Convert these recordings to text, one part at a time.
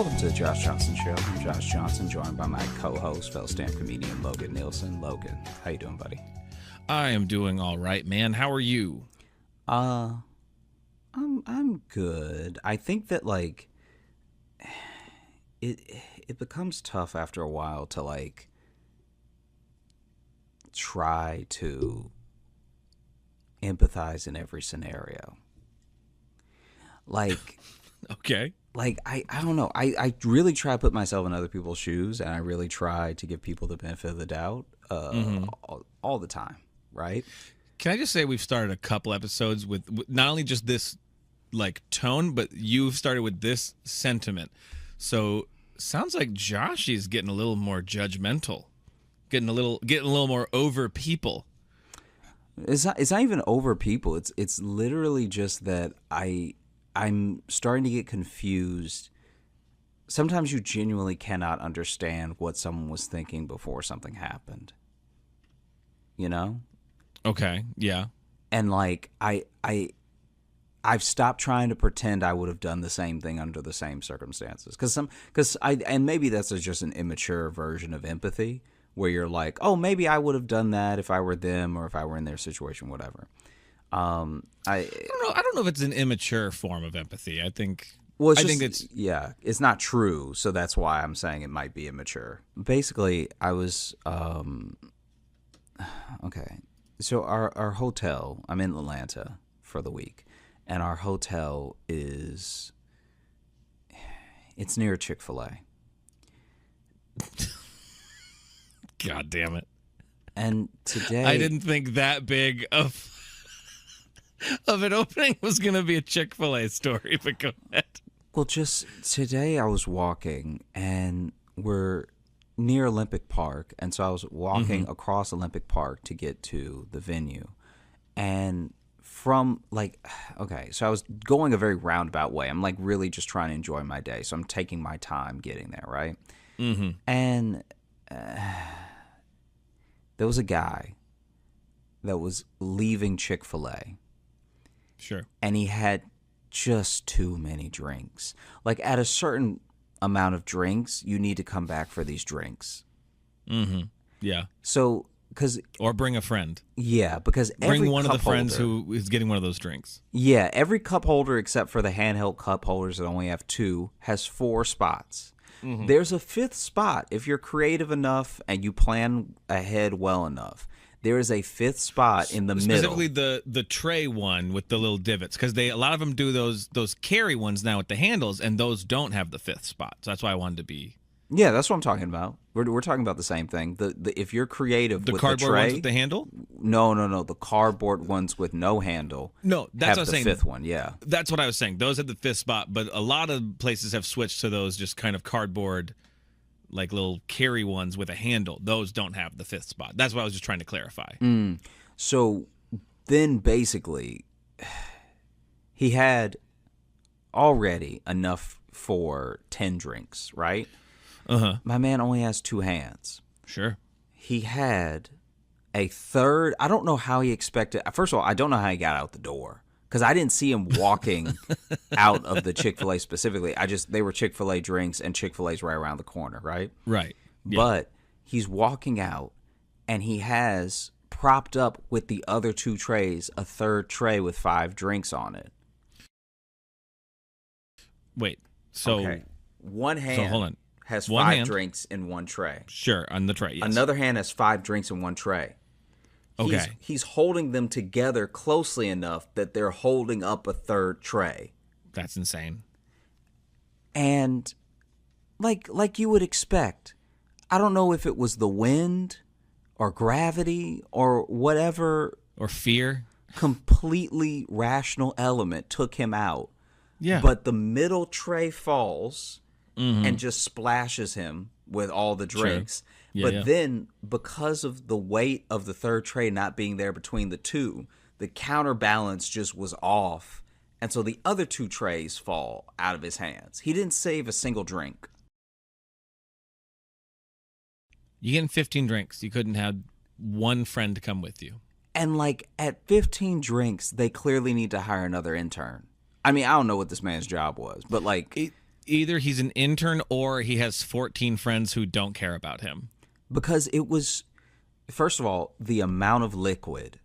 Welcome to the Josh Johnson Show. I'm Josh Johnson, joined by my co-host, fellow stand comedian Logan Nielsen. Logan, how you doing, buddy? I am doing all right, man. How are you? I'm good. I think that like it becomes tough after a while to like try to empathize in every scenario. Like Okay. Like, I don't know. I really try to put myself in other people's shoes, and I really try to give people the benefit of the doubt all the time, right? Can I just say we've started a couple episodes with not only just this like tone, but you've started with this sentiment. So sounds like Josh is getting a little more judgmental, getting a little more over people. It's not even over people. It's literally just that I'm starting to get confused. Sometimes you genuinely cannot understand what someone was thinking before something happened. You know? Okay, yeah. And like I've stopped trying to pretend I would have done the same thing under the same circumstances. And maybe that's just an immature version of empathy where you're like, "Oh, maybe I would have done that if I were them or if I were in their situation, whatever." I don't know if it's an immature form of empathy. I think it's not true, so that's why I'm saying it might be immature. Basically, I was okay. So our hotel, I'm in Atlanta for the week, and our hotel it's near Chick-fil-A. God damn it. And today I didn't think that big of an opening was going to be a Chick-fil-A story, but go ahead. Well, just today I was walking, and we're near Olympic Park, and so I was walking across Olympic Park to get to the venue. And from, so I was going a very roundabout way. I'm, like, really just trying to enjoy my day, so I'm taking my time getting there, right? Mm-hmm. And there was a guy that was leaving Chick-fil-A. Sure. And he had just too many drinks. Like, at a certain amount of drinks, you need to come back for these drinks. Mm-hmm. Yeah. So, or bring a friend. Yeah, because bring one of the friends who is getting one of those drinks. Yeah, every cup holder except for the handheld cup holders that only have 2 has 4 spots. Mm-hmm. There's a 5th spot if you're creative enough and you plan ahead well enough. There is a 5th spot in the middle. Specifically the tray one with the little divots, because a lot of them do those carry ones now with the handles, and those don't have the 5th spot. So that's why I wanted to be. Yeah, that's what I'm talking about. We're talking about the same thing. The if you're creative with the cardboard tray, ones with the handle. No. The cardboard ones with no handle. No, that's what I was saying. The 5th one, yeah. That's what I was saying. Those have the 5th spot, but a lot of places have switched to those just kind of cardboard, like little carry ones with a handle. Those don't have the 5th spot. That's what I was just trying to clarify. So then basically he had already enough for 10 drinks, right? Uh-huh. My man only has 2 hands. Sure. He had a third. I don't know how he expected. First of all, I don't know how he got out the door, because I didn't see him walking out of the Chick-fil-A specifically. They were Chick-fil-A drinks, and Chick-fil-A's right around the corner, right? Right. Yeah. But he's walking out, and he has propped up with the other 2 trays a third tray with 5 drinks on it. Wait. So okay. One hand hold on. has 5 drinks in one tray. Sure, on the tray, yes. Another hand has 5 drinks in one tray. Okay. He's holding them together closely enough that they're holding up a third tray. That's insane. And like you would expect, I don't know if it was the wind or gravity or whatever. Or fear. Completely rational element took him out. Yeah. But the middle tray falls and just splashes him with all the drinks. Sure. Yeah, but then, because of the weight of the third tray not being there between the 2, the counterbalance just was off. And so the other 2 trays fall out of his hands. He didn't save a single drink. You getting 15 drinks. You couldn't have one friend to come with you. And like at 15 drinks, they clearly need to hire another intern. I mean, I don't know what this man's job was, but like Either he's an intern or he has 14 friends who don't care about him. Because it was, first of all, the amount of liquid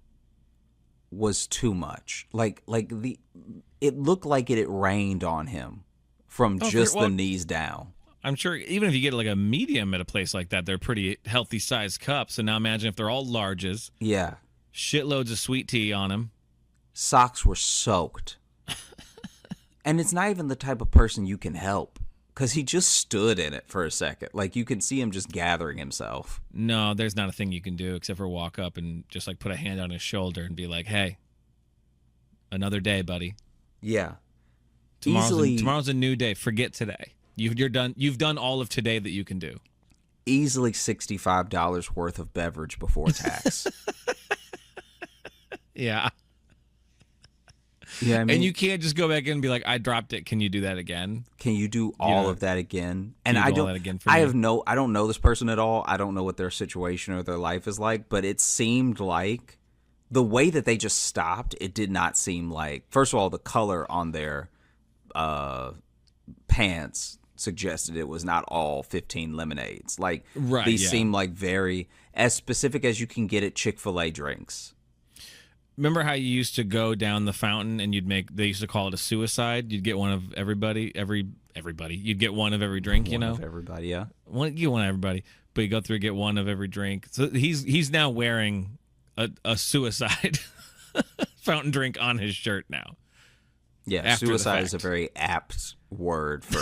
was too much. It looked like it rained on him from just the knees down. I'm sure even if you get like a medium at a place like that, they're pretty healthy sized cups. And now imagine if they're all larges. Yeah. Shitloads of sweet tea on them. Socks were soaked. And it's not even the type of person you can help. Because he just stood in it for a second. Like, you can see him just gathering himself. No, there's not a thing you can do except for walk up and just, like, put a hand on his shoulder and be like, hey, another day, buddy. Yeah. Tomorrow's a new day. Forget today. You're done. You've done all of today that you can do. Easily $65 worth of beverage before tax. Yeah. Yeah, I mean, and you can't just go back in and be like, I dropped it. Can you do that again? Can you do all of that again? And I don't. I don't know this person at all. I don't know what their situation or their life is like. But it seemed like the way that they just stopped. It did not seem like. First of all, the color on their pants suggested it was not all 15 lemonades. Like these seem like very as specific as you can get at Chick-fil-A drinks. Remember how you used to go down the fountain and they used to call it a suicide? You'd get one of everybody. You'd get one of every drink, One of everybody, yeah. You get one of everybody, but you go through and get one of every drink. So he's now wearing a suicide fountain drink on his shirt now. Yeah, suicide is a very apt word for...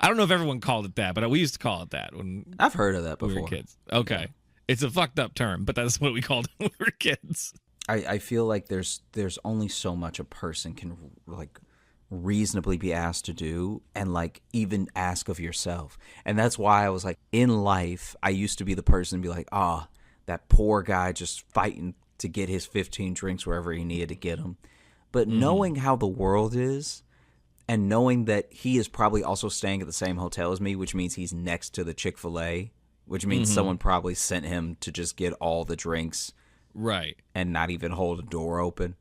I don't know if everyone called it that, but we used to call it that when I've heard of that before. We were kids. Okay. Yeah. It's a fucked up term, but that's what we called it when we were kids. I feel like there's only so much a person can like reasonably be asked to do and like even ask of yourself. And that's why I was like, in life, I used to be the person to be like, that poor guy just fighting to get his 15 drinks wherever he needed to get them. But knowing how the world is and knowing that he is probably also staying at the same hotel as me, which means he's next to the Chick-fil-A, which means someone probably sent him to just get all the drinks. Right. And not even hold a door open.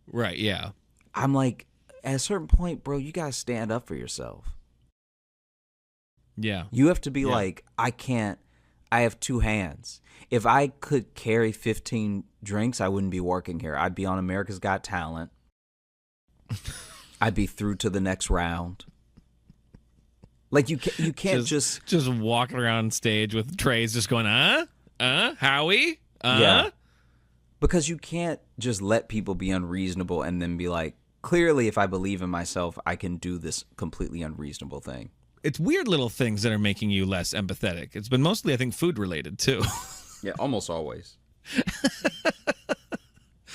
Right, yeah. I'm like, at a certain point, bro, you got to stand up for yourself. Yeah. You have to be like, I have two hands. If I could carry 15 drinks, I wouldn't be working here. I'd be on America's Got Talent. I'd be through to the next round. Like you can't just walking around stage with trays, just going, Howie, yeah, because you can't just let people be unreasonable and then be like, clearly, if I believe in myself, I can do this completely unreasonable thing. It's weird little things that are making you less empathetic. It's been mostly, I think, food related too. Yeah, almost always.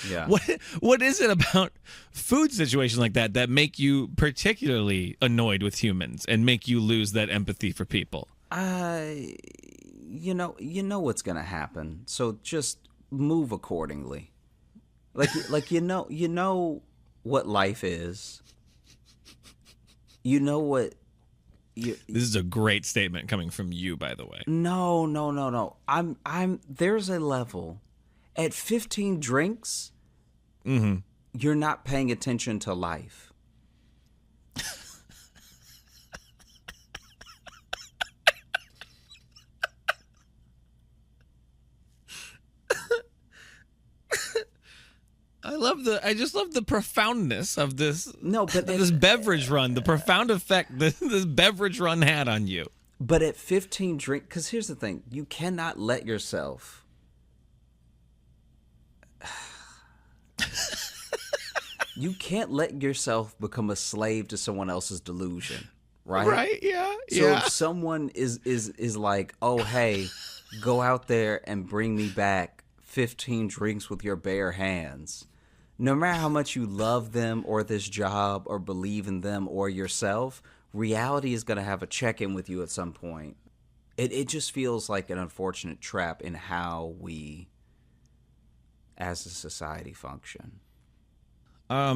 Yeah. What is it about food situations like that make you particularly annoyed with humans and make you lose that empathy for people? You know what's gonna happen, so just move accordingly. Like you know what life is. You know what. This is a great statement coming from you, by the way. No. I'm. There's a level. At 15 drinks, you're not paying attention to life. I just love the profoundness of this. No, but this beverage run, the profound effect this beverage run had on you. But at 15 drinks, because here's the thing, you cannot let yourself. You can't let yourself become a slave to someone else's delusion, right? Right, yeah. So if someone is like, oh, hey, go out there and bring me back 15 drinks with your bare hands, no matter how much you love them or this job or believe in them or yourself, reality is going to have a check-in with you at some point. It just feels like an unfortunate trap in how we, as a society, function. I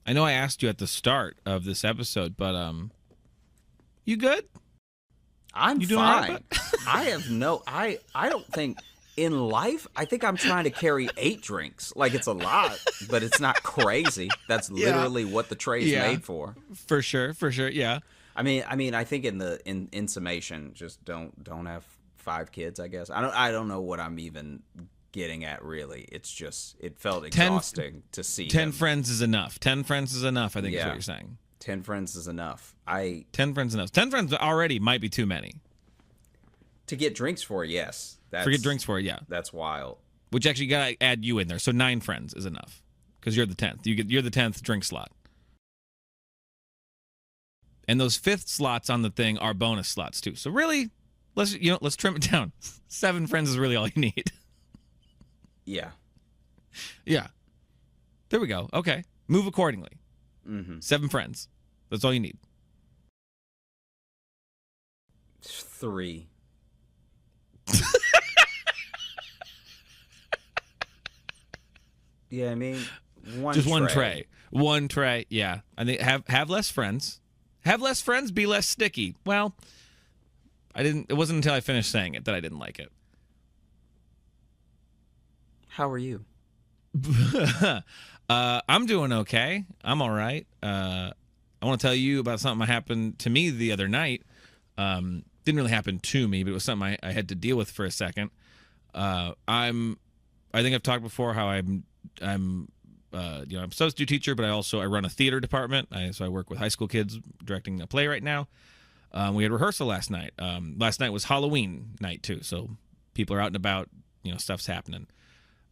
know I asked you at the start of this episode, but you good? I'm you fine. Right, I don't think In life, I think I'm trying to carry 8 drinks. Like, it's a lot, but it's not crazy. That's literally what the tray is made for. For sure, yeah. I mean, I think in summation, just don't have 5 kids. I guess I don't know what I'm even getting at. Really, it's just it felt exhausting to see. 10 friends is enough. 10 friends is enough. I think is what you're saying. 10 friends is enough. 10 friends enough. 10 friends already might be too many. To get drinks for, yes. Forget drinks for, yeah. That's wild. Which actually gotta add you in there. So 9 friends is enough because you're the 10th. You're the 10th drink slot. And those 5th slots on the thing are bonus slots too. So really, let's trim it down. 7 friends is really all you need. Yeah. Yeah. There we go. Okay. Move accordingly. 7 friends. That's all you need. 3. Yeah, I mean, one tray. One tray. Yeah. I think have less friends. Have less friends, be less sticky. Well, it wasn't until I finished saying it that I didn't like it. How are you? I'm doing okay. I'm all right. I want to tell you about something that happened to me the other night. Didn't really happen to me, but it was something I had to deal with for a second. I think I've talked before how I'm a substitute teacher, but I run a theater department. So I work with high school kids directing a play right now. We had rehearsal last night. Last night was Halloween night too, so people are out and about. Stuff's happening.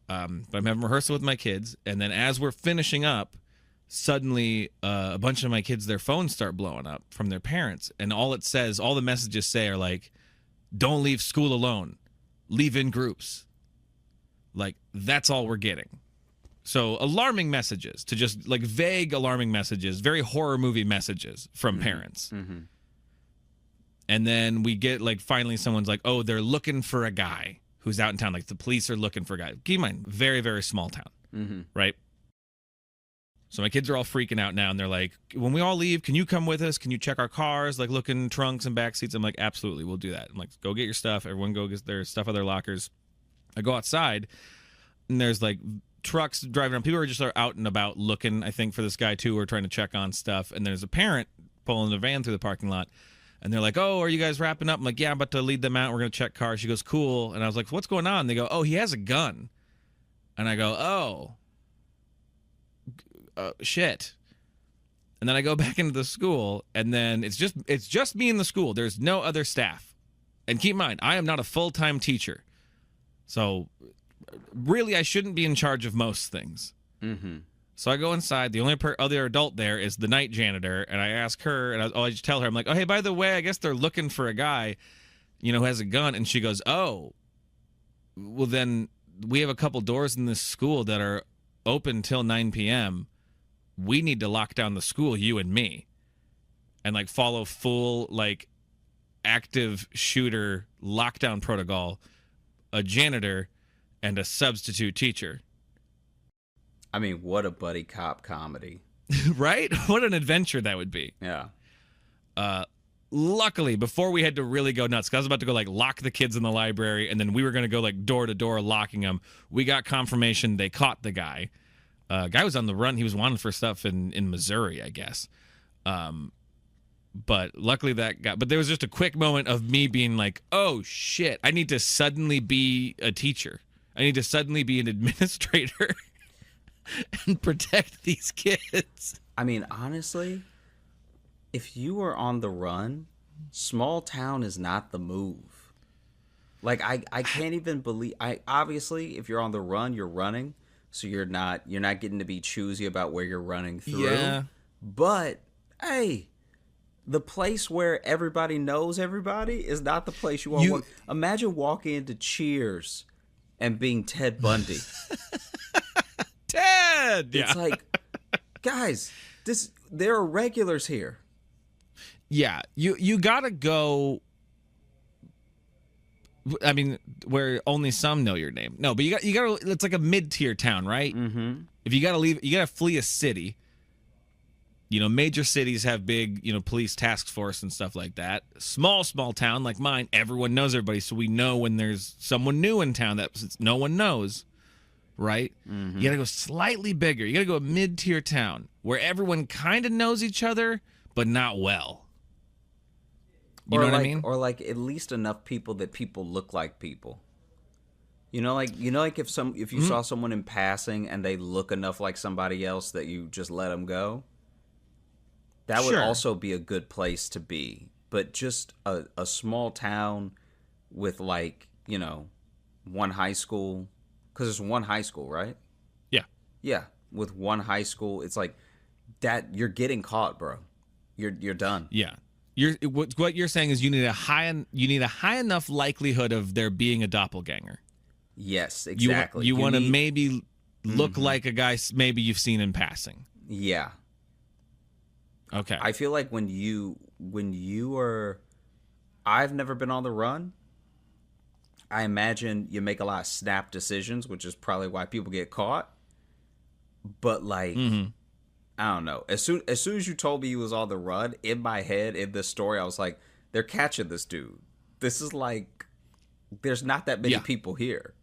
But I'm having rehearsal with my kids, and then as we're finishing up, suddenly a bunch of my kids, their phones start blowing up from their parents, and all the messages say are like, "Don't leave school alone, leave in groups." Like, that's all we're getting. So alarming messages, to just like vague alarming messages, very horror movie messages from parents. And then we get like finally someone's like, "Oh, they're looking for a guy who's out in town." Like the police are looking for a guy. Keep in mind, very, very small town, right? So my kids are all freaking out now, and they're like, "When we all leave, can you come with us? Can you check our cars, like look in trunks and back seats?" I'm like, "Absolutely, we'll do that." I'm like, "Go get your stuff. Everyone go get their stuff out of their lockers." I go outside, and there's like trucks driving around. People are just out and about looking, I think, for this guy too, or trying to check on stuff. And there's a parent pulling a van through the parking lot, and they're like, "Oh, are you guys wrapping up?" I'm like, "Yeah, I'm about to lead them out. We're going to check cars." She goes, "Cool." And I was like, "What's going on?" They go, "Oh, he has a gun." And I go, "Oh, shit." And then I go back into the school, and then it's just me in the school. There's no other staff. And keep in mind, I am not a full-time teacher. So really, I shouldn't be in charge of most things. So I go inside. The only other adult there is the night janitor, and I ask her, and I just tell her, I'm like, "Oh, hey, by the way, I guess they're looking for a guy, who has a gun." And she goes, "Oh, well then we have a couple doors in this school that are open till 9 p.m. We need to lock down the school, you and me, and like follow full like active shooter lockdown protocol, a janitor and a substitute teacher." I mean, what a buddy cop comedy. Right? What an adventure that would be. Yeah. Luckily, before we had to really go nuts, because I was about to go like lock the kids in the library, and then we were going to go like door to door locking them, we got confirmation they caught the guy. Guy was on the run. He was wanted for stuff in Missouri, I guess. But luckily but there was just a quick moment of me being like, "Oh shit, I need to suddenly be a teacher. I need to suddenly be an administrator and protect these kids." I mean, honestly, if you were on the run, small town is not the move. Like, I can't even believe, obviously, if you're on the run, you're running, so you're not getting to be choosy about where you're running through. Yeah. But, hey, the place where everybody knows everybody is not the place you want to walk. Imagine walking into Cheers and being Ted Bundy. Ted! It's like, guys, there are regulars here. Yeah, you gotta go. I mean, where only some know your name. No, but you gotta. It's like a mid-tier town, right? If you gotta leave, you gotta flee a city. major cities have big, police task force and stuff like that. Small town like mine, everyone knows everybody, so we know when there's someone new in town that no one knows, right? Mm-hmm. You got to go slightly bigger. You got to go a mid-tier town where everyone kind of knows each other, but not well. You know what I mean? Or like at least enough people that people look like people. Like if you saw someone in passing and they look enough like somebody else that you just let them go. That would also be a good place to be. But just a small town with one high school, because there's one high school, right? Yeah. Yeah, with one high school, it's like that. You're getting caught, bro. You're done. Yeah. What you're saying is you need a high enough likelihood of there being a doppelganger. Yes, exactly. You want to maybe look like a guy maybe you've seen in passing. Yeah. Okay. I feel like when you are, I've never been on the run. I imagine you make a lot of snap decisions, which is probably why people get caught. But I don't know. As soon as you told me he was on the run, in my head, in this story, I was like, they're catching this dude. This is like, there's not that many people here.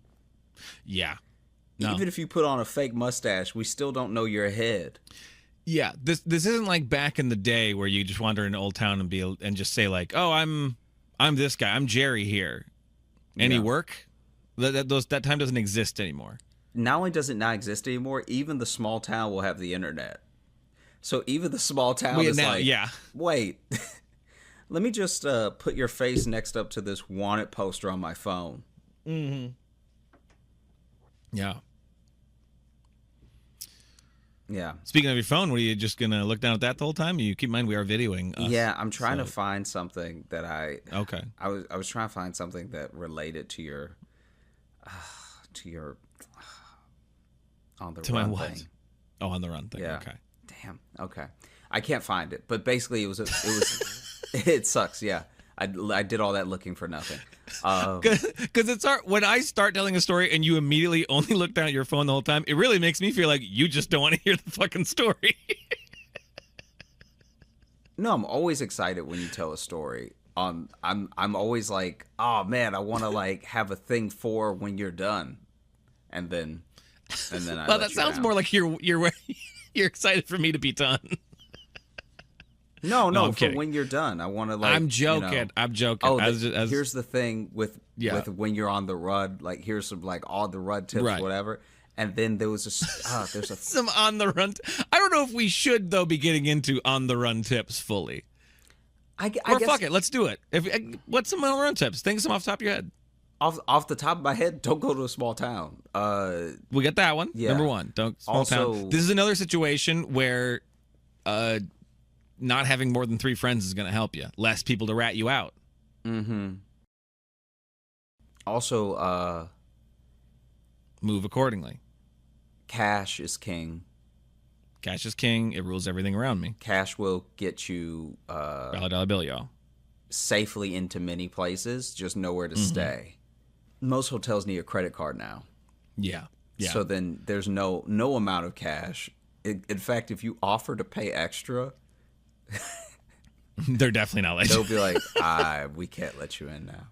Yeah. No. Even if you put on a fake mustache, we still don't know your head. Yeah, this isn't like back in the day where you just wander into Old Town and just say like, "Oh, I'm this guy. I'm Jerry here." Any work? That time doesn't exist anymore. Not only does it not exist anymore, even the small town will have the internet. So even the small town is wait, let me just put your face next up to this wanted poster on my phone. Mm-hmm. Yeah. Yeah. Speaking of your phone, were you just going to look down at that the whole time? You keep in mind we are videoing us. Yeah, I'm trying to find something that Okay. I was trying to find something that related to your on the run thing. Oh, on the run thing. Yeah. Okay. Damn. Okay. I can't find it, but basically it was it sucks, yeah. I did all that looking for nothing. Because it's when I start telling a story and you immediately only look down at your phone the whole time, it really makes me feel like you just don't want to hear the fucking story. No, I'm always excited when you tell a story. I'm always like, oh man, I want to have a thing for when you're done, and then I. Well, that sounds more like you're excited for me to be done. No, for when you're done. I want to I'm joking. I'm joking. Oh, here's the thing with when you're on the run. Here's some on the run tips, whatever. And then there was there's some on the run. I don't know if we should though be getting into on the run tips fully. I guess, fuck it, let's do it. What's some on the run tips? Think of some off the top of your head. Off the top of my head, don't go to a small town. We got that one. Yeah. Number one, don't small town. This is another situation where not having more than 3 friends is going to help you. Less people to rat you out. Mm-hmm. Also, move accordingly. Cash is king. Cash is king. It rules everything around me. Cash will get you dollar bill, y'all. Safely into many places, just nowhere to stay. Most hotels need a credit card now. Yeah. So then there's no amount of cash. In fact, if you offer to pay extra, they're definitely not letting they'll be like, we can't let you in now.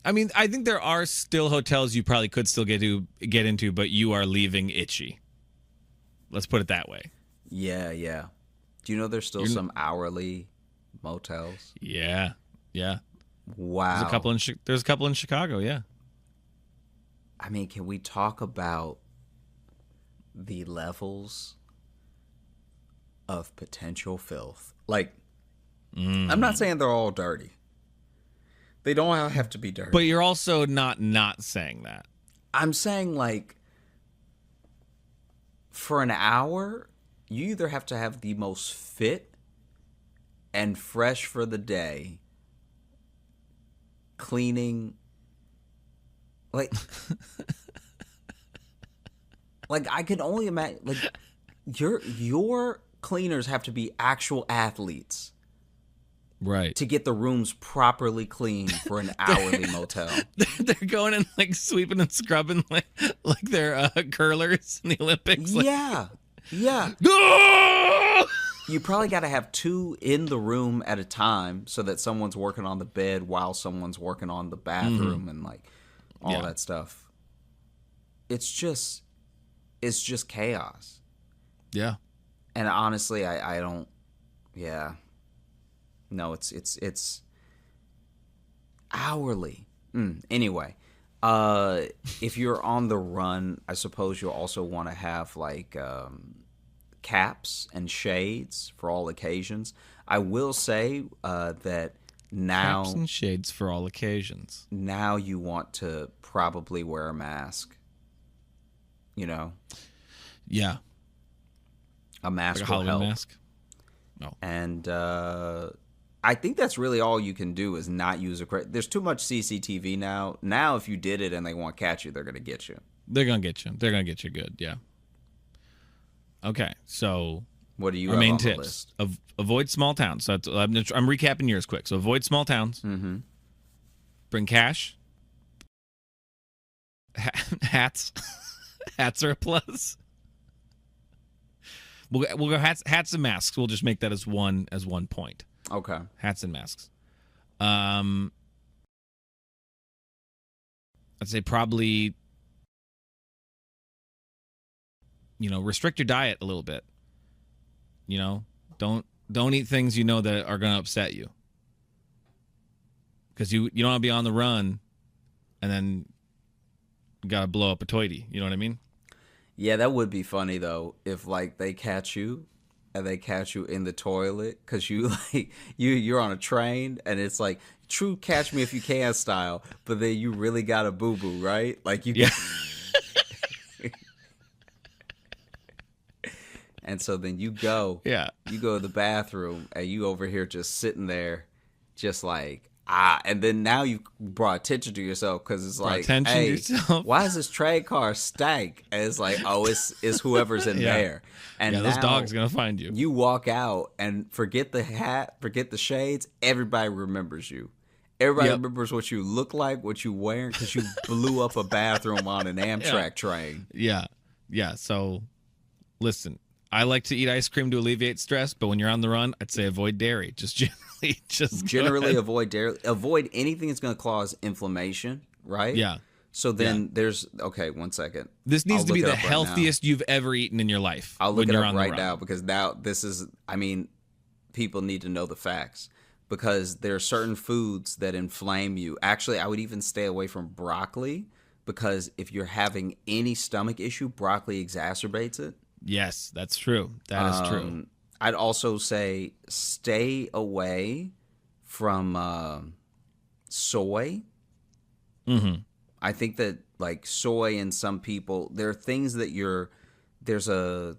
I mean, I think there are still hotels you probably could still get into, but you are leaving itchy. Let's put it that way. Yeah. Do you know there's still some hourly motels? Yeah. Wow. There's a couple in Chicago, yeah. I mean, can we talk about the levels of potential filth? I'm not saying they're all dirty. They don't have to be dirty. But you're also not saying that. I'm saying for an hour, you either have to have the most fit and fresh for the day cleaning I can only imagine your cleaners have to be actual athletes. Right. To get the rooms properly cleaned for an hourly motel. They're going and sweeping and scrubbing like they're curlers in the Olympics. Yeah. You probably got to have two in the room at a time so that someone's working on the bed while someone's working on the bathroom and like all that stuff. It's just chaos. Yeah. And honestly, I don't. Yeah. No, it's hourly. Anyway, if you're on the run, I suppose you'll also want to have like caps and shades for all occasions. I will say that now Caps and shades for all occasions. Now you want to probably wear a mask. Yeah. A mask Like a will Halloween help. mask. No. And I think that's really all you can do is not use there's too much CCTV now. Now, if you did it and they want to catch you, they're going to get you. They're gonna get you. They're gonna get you good. Yeah. Okay, so What do you our have main on the tips: list? avoid small towns. So I'm recapping yours quick. So avoid small towns. Mm-hmm. Bring cash. Hats. Hats are a plus. We'll go hats and masks. We'll just make that as one point. Okay. Hats and masks. I'd say probably, restrict your diet a little bit. Don't eat things that are going to upset you. Because you don't want to be on the run and then you got to blow up a toity. You know what I mean? Yeah, that would be funny though if like they catch you and they catch you in the toilet because you're on a train and it's like true catch me if you can style, but then you really got a boo boo, right? Like you. Yeah. And so then you go to the bathroom and you over here just sitting there, just like and then now you brought attention to yourself because it's like, hey, why is this train car stank? And it's like, oh, it's whoever's in there. And yeah, those dogs gonna find you. You walk out and forget the hat, forget the shades. Everybody remembers you. Everybody remembers what you look like, what you wearing, because you blew up a bathroom on an Amtrak train. Yeah. So, listen. I like to eat ice cream to alleviate stress, but when you're on the run, I'd say avoid dairy. Generally avoid dairy. Avoid anything that's going to cause inflammation, right? Yeah. So then there's one second. This needs to be the healthiest you've ever eaten in your life. I'll look it up right now because now this is. I mean, people need to know the facts because there are certain foods that inflame you. Actually, I would even stay away from broccoli because if you're having any stomach issue, broccoli exacerbates it. Yes, that's true. That is true. I'd also say stay away from soy. Mm-hmm. I think that like soy and some people, there are things that there's a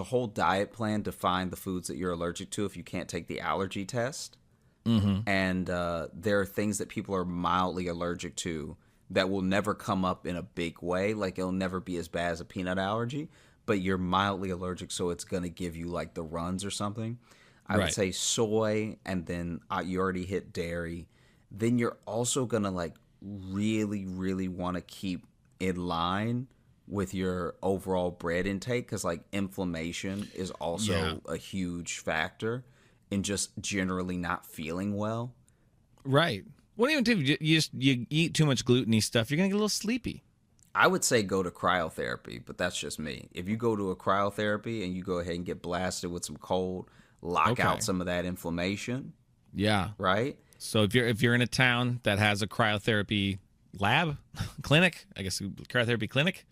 whole diet plan to find the foods that you're allergic to if you can't take the allergy test. Mm-hmm. And there are things that people are mildly allergic to that will never come up in a big way. Like it'll never be as bad as a peanut allergy. But you're mildly allergic, so it's going to give you like the runs or something. I would say soy, and then you already hit dairy. Then you're also going to like really, really want to keep in line with your overall bread intake because like inflammation is also a huge factor in just generally not feeling well. Right. What even if you eat too much gluten-y stuff, you're going to get a little sleepy. I would say go to cryotherapy, but that's just me. If you go to a cryotherapy and you go ahead and get blasted with some cold, lock out some of that inflammation. Yeah. Right? So if you're in a town that has a cryotherapy lab, clinic, I guess cryotherapy clinic.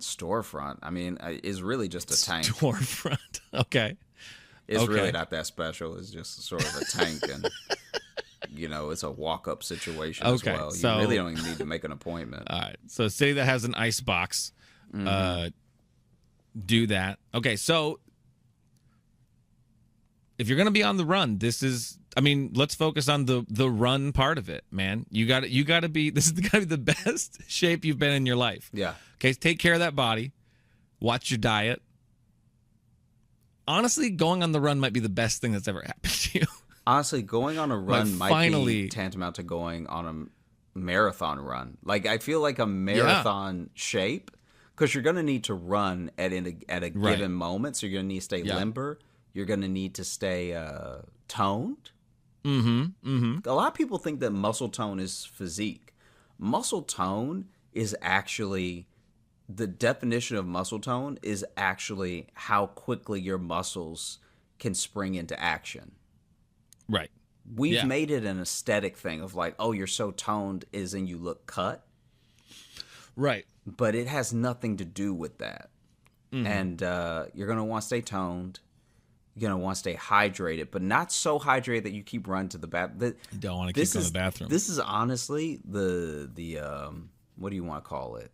Storefront. I mean, is really just a tank. Storefront. Okay. It's really not that special. It's just sort of a tank and it's a walk-up situation as well. You really don't even need to make an appointment. All right. So a city that has an ice box, do that. Okay, so if you're going to be on the run, let's focus on the run part of it, man. You got to be, this is got to be the best shape you've been in your life. Yeah. Okay, take care of that body. Watch your diet. Honestly, going on the run might be the best thing that's ever happened to you. Honestly, going on a run might be tantamount to going on a marathon run. Like, I feel like a marathon shape, because you're going to need to run at a given moment, so you're going to need to stay limber. You're going to need to stay toned. Mm-hmm. A lot of people think that muscle tone is physique. Muscle tone is actually, the definition of muscle tone is actually how quickly your muscles can spring into action. Right. We've made it an aesthetic thing of like, oh, you're so toned is and you look cut. Right. But it has nothing to do with that. And you're going to want to stay toned. You're going to want to stay hydrated, but not so hydrated that you keep running to the bathroom. You don't want to keep going to the bathroom. This is honestly the what do you want to call it?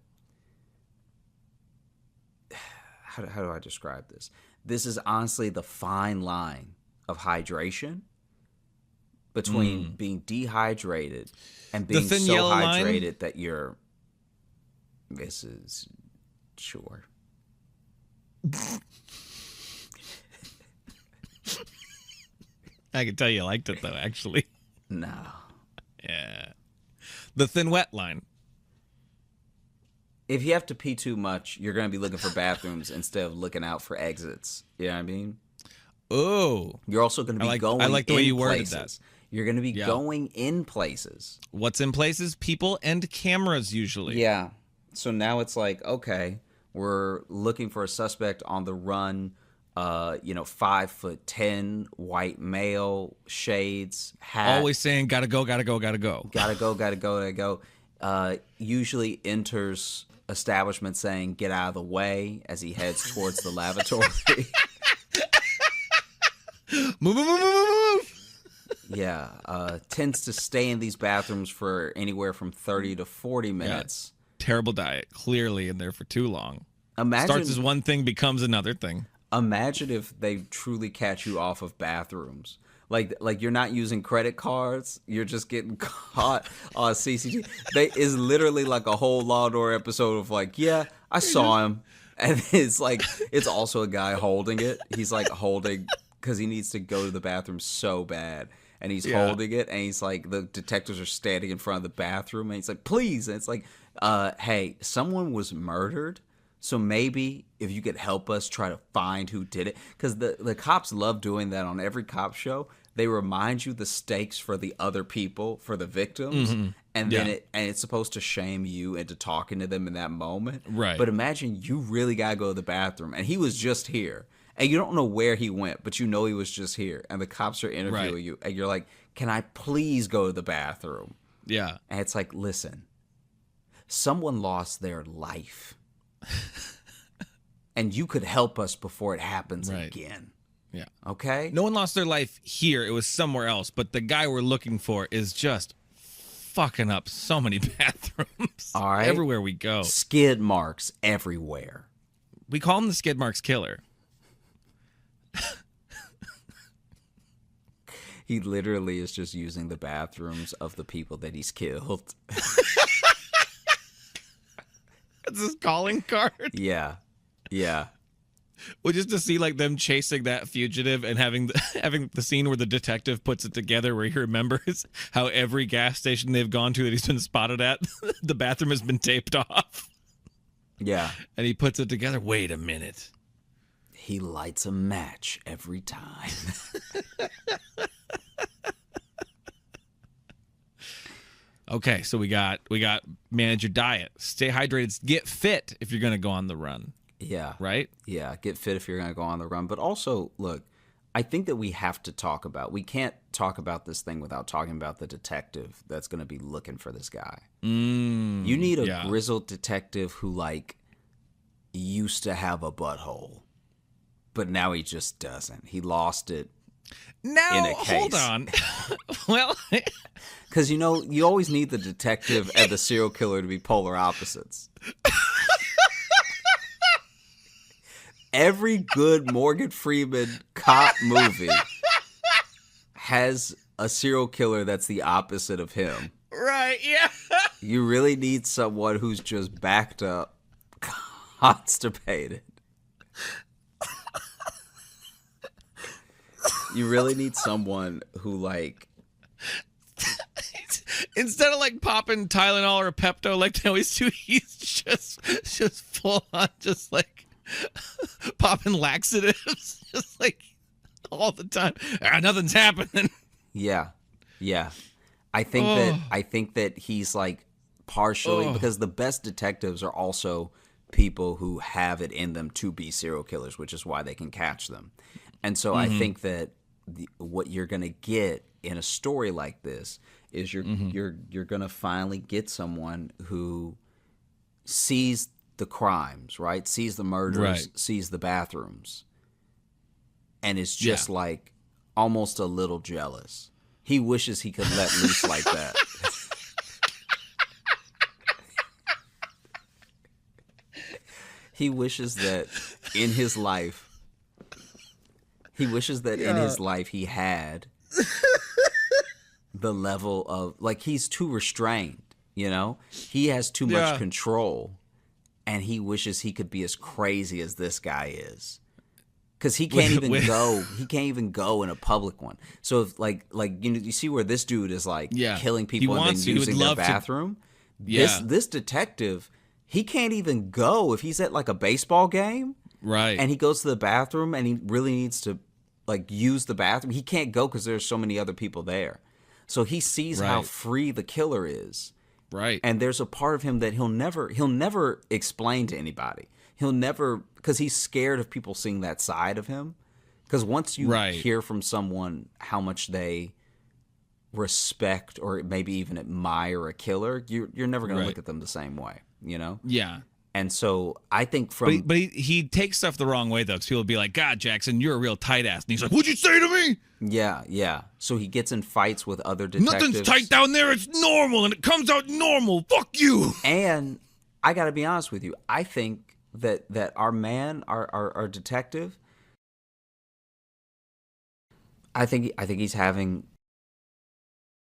How do I describe this? This is honestly the fine line of hydration between being dehydrated and being so hydrated that you're. This is sure. I can tell you liked it, though, actually. No. Yeah. The thin wet line. If you have to pee too much, you're going to be looking for bathrooms instead of looking out for exits. You know what I mean? Oh. You're also going to be going in places. I like the way you worded that. You're going to be going in places. What's in places? People and cameras, usually. Yeah. So now it's like, okay, we're looking for a suspect on the run. 5'10", white male, shades, hat. Always saying, gotta go. Gotta go. Usually enters establishment saying, get out of the way, as he heads towards the lavatory. Move. Yeah. Tends to stay in these bathrooms for anywhere from 30 to 40 minutes. Yeah. Terrible diet, clearly in there for too long. Imagine, starts as one thing, becomes another thing. Imagine if they truly catch you off of bathrooms. Like you're not using credit cards. You're just getting caught on CCTV. It's literally like a whole Law and Order episode of like, yeah, I saw him. And it's like, it's also a guy holding it. He's like holding, because he needs to go to the bathroom so bad. And he's holding it. And he's like, the detectives are standing in front of the bathroom. And he's like, please. And it's like, hey, someone was murdered. So maybe if you could help us try to find who did it. Because the cops love doing that on every cop show. They remind you the stakes for the other people, for the victims. Mm-hmm. And then it's supposed to shame you into talking to them in that moment. Right. But imagine you really got to go to the bathroom. And he was just here. And you don't know where he went, but you know he was just here. And the cops are interviewing you. And you're like, can I please go to the bathroom? Yeah. And it's like, listen, someone lost their life. And you could help us before it happens again. Yeah. Okay? No one lost their life here. It was somewhere else. But the guy we're looking for is just fucking up so many bathrooms. All right. Everywhere we go. Skid marks everywhere. We call him the Skid Marks Killer. He literally is just using the bathrooms of the people that he's killed. It's his calling card. Yeah. Well, just to see like them chasing that fugitive and having the scene where the detective puts it together, where he remembers how every gas station they've gone to that he's been spotted at, the bathroom has been taped off. Yeah. And he puts it together. Wait a minute. He lights a match every time. Okay, so we got manage your diet, stay hydrated, get fit if you're going to go on the run. Yeah. Right? Yeah, get fit if you're going to go on the run. But also, look, I think that we have to talk about, we can't talk about this thing without talking about the detective that's going to be looking for this guy. You need a grizzled detective who, like, used to have a butthole, but now he just doesn't. He lost it. Now, in a case. Hold on. Well, because, you know, you always need the detective and the serial killer to be polar opposites. Every good Morgan Freeman cop movie has a serial killer that's the opposite of him. Right, yeah. You really need someone who's just backed up, constipated. You really need someone who, like... Instead of, like, popping Tylenol or Pepto like they always do, he's just full on, just, like, popping laxatives. Just, like... all the time. Nothing's happening. Yeah. Yeah. Oh. I think that he's like partially because the best detectives are also people who have it in them to be serial killers, which is why they can catch them. And so I think that what you're going to get in a story like this is you're going to finally get someone who sees the crimes, right? Sees the murders, Right. sees the bathrooms, and is just like almost a little jealous. He wishes he could let loose like that. He wishes that in his life, he had the level of, like, he's too restrained, you know? He has too much control, and he wishes he could be as crazy as this guy is. Because he can't even go. He can't even go in a public one. So if like you see where this dude is like killing people and then using their bathroom. This detective, he can't even go if he's at like a baseball game, Right. and he goes to the bathroom and he really needs to like use the bathroom. He can't go because there's so many other people there. So he sees how free the killer is. Right. And there's a part of him that he'll never explain to anybody. He'll never, because he's scared of people seeing that side of him. Because once you hear from someone how much they respect or maybe even admire a killer, you're never going to look at them the same way, you know? Yeah. And so I think But he takes stuff the wrong way, though, because people will be like, God, Jackson, you're a real tight ass. And he's like, what'd you say to me? Yeah. So he gets in fights with other detectives. Nothing's tight down there. It's normal, and it comes out normal. Fuck you. And I got to be honest with you. I think that our man, our detective, I think he's having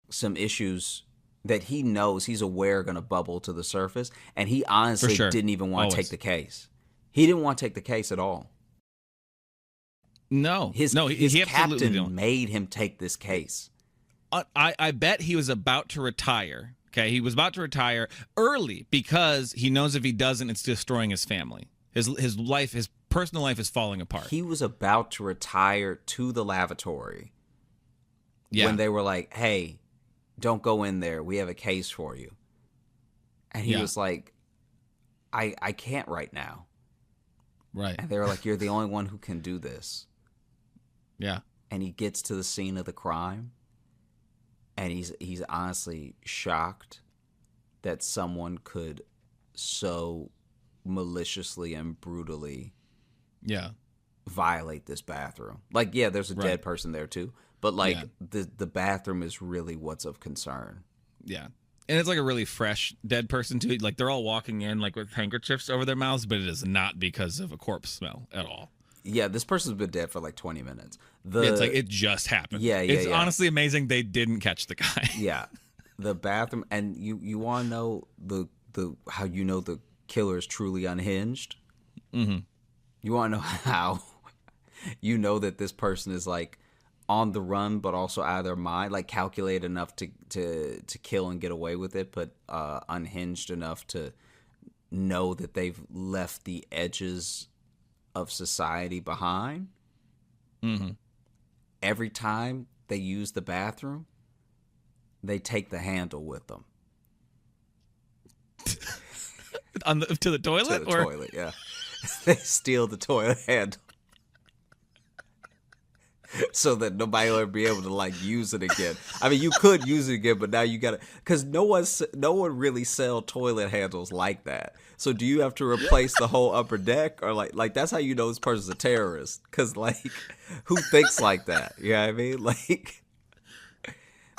some issues that he knows, he's aware, going to bubble to the surface, and he honestly didn't even want to take the case. He didn't want to take the case at all. No, his captain made him take this case. I bet he was about to retire. Okay, he was about to retire early because he knows if he doesn't, it's destroying his family. His life, his personal life is falling apart. He was about to retire to the lavatory when they were like, hey, don't go in there. We have a case for you. And he was like, I can't right now. Right. And they were like, you're the only one who can do this. Yeah. And he gets to the scene of the crime, and he's honestly shocked that someone could so maliciously and brutally violate this bathroom. Like, yeah, there's a dead person there too, but like the bathroom is really what's of concern. Yeah. And it's like a really fresh dead person too. Like they're all walking in like with handkerchiefs over their mouths, but it is not because of a corpse smell at all. Yeah, this person's been dead for like 20 minutes. It's like it just happened. It's honestly amazing they didn't catch the guy. Yeah. The bathroom, and you want to know the how you know the killer is truly unhinged? Mm-hmm. You want to know how you know that this person is like on the run but also out of their mind, like calculated enough to kill and get away with it, but unhinged enough to know that they've left the edges of society behind? Mm-hmm. Every time they use the bathroom, they take the handle with them. To the toilet? To the toilet, yeah. They steal the toilet handle so that nobody will ever be able to like use it again. I mean, you could use it again, but now you gotta, because no one really sell toilet handles like that. So do you have to replace the whole upper deck, or like that's how you know this person's a terrorist? Because like, who thinks like that? You know what I mean? Like,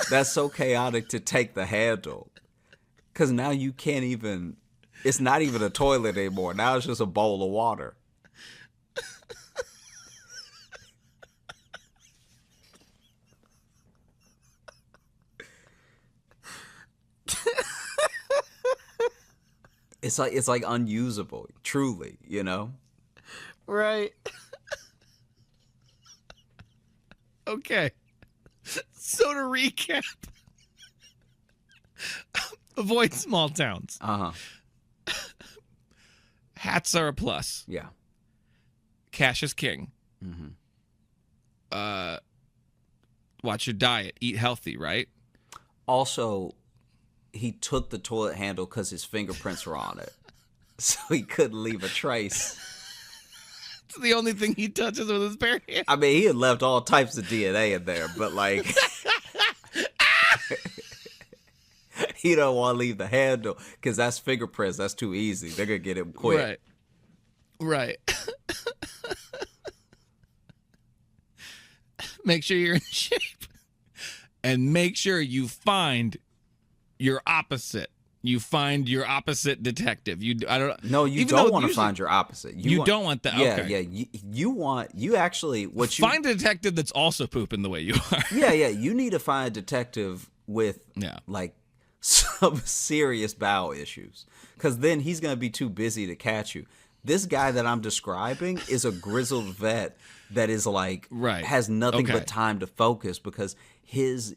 that's so chaotic to take the handle, because now you can't even. It's not even a toilet anymore. Now it's just a bowl of water. It's like unusable, truly, you know? Right. Okay. So to recap, avoid small towns. Uh-huh. Hats are a plus. Yeah. Cash is king. Mm-hmm. watch your diet, eat healthy, right? Also, he took the toilet handle because his fingerprints were on it, so he couldn't leave a trace. It's the only thing he touches with his bare hands. I mean, he had left all types of DNA in there, but like, he don't want to leave the handle because that's fingerprints. That's too easy. They're gonna get him quick. Right. Make sure you're in shape, and make sure you find your opposite. You find your opposite detective. No, you don't want to find your opposite. You don't want that. Yeah, okay. yeah. You actually find a detective that's also pooping the way you are. Yeah. You need to find a detective with like some serious bowel issues, because then he's gonna be too busy to catch you. This guy that I'm describing is a grizzled vet that is like has nothing but time to focus, because his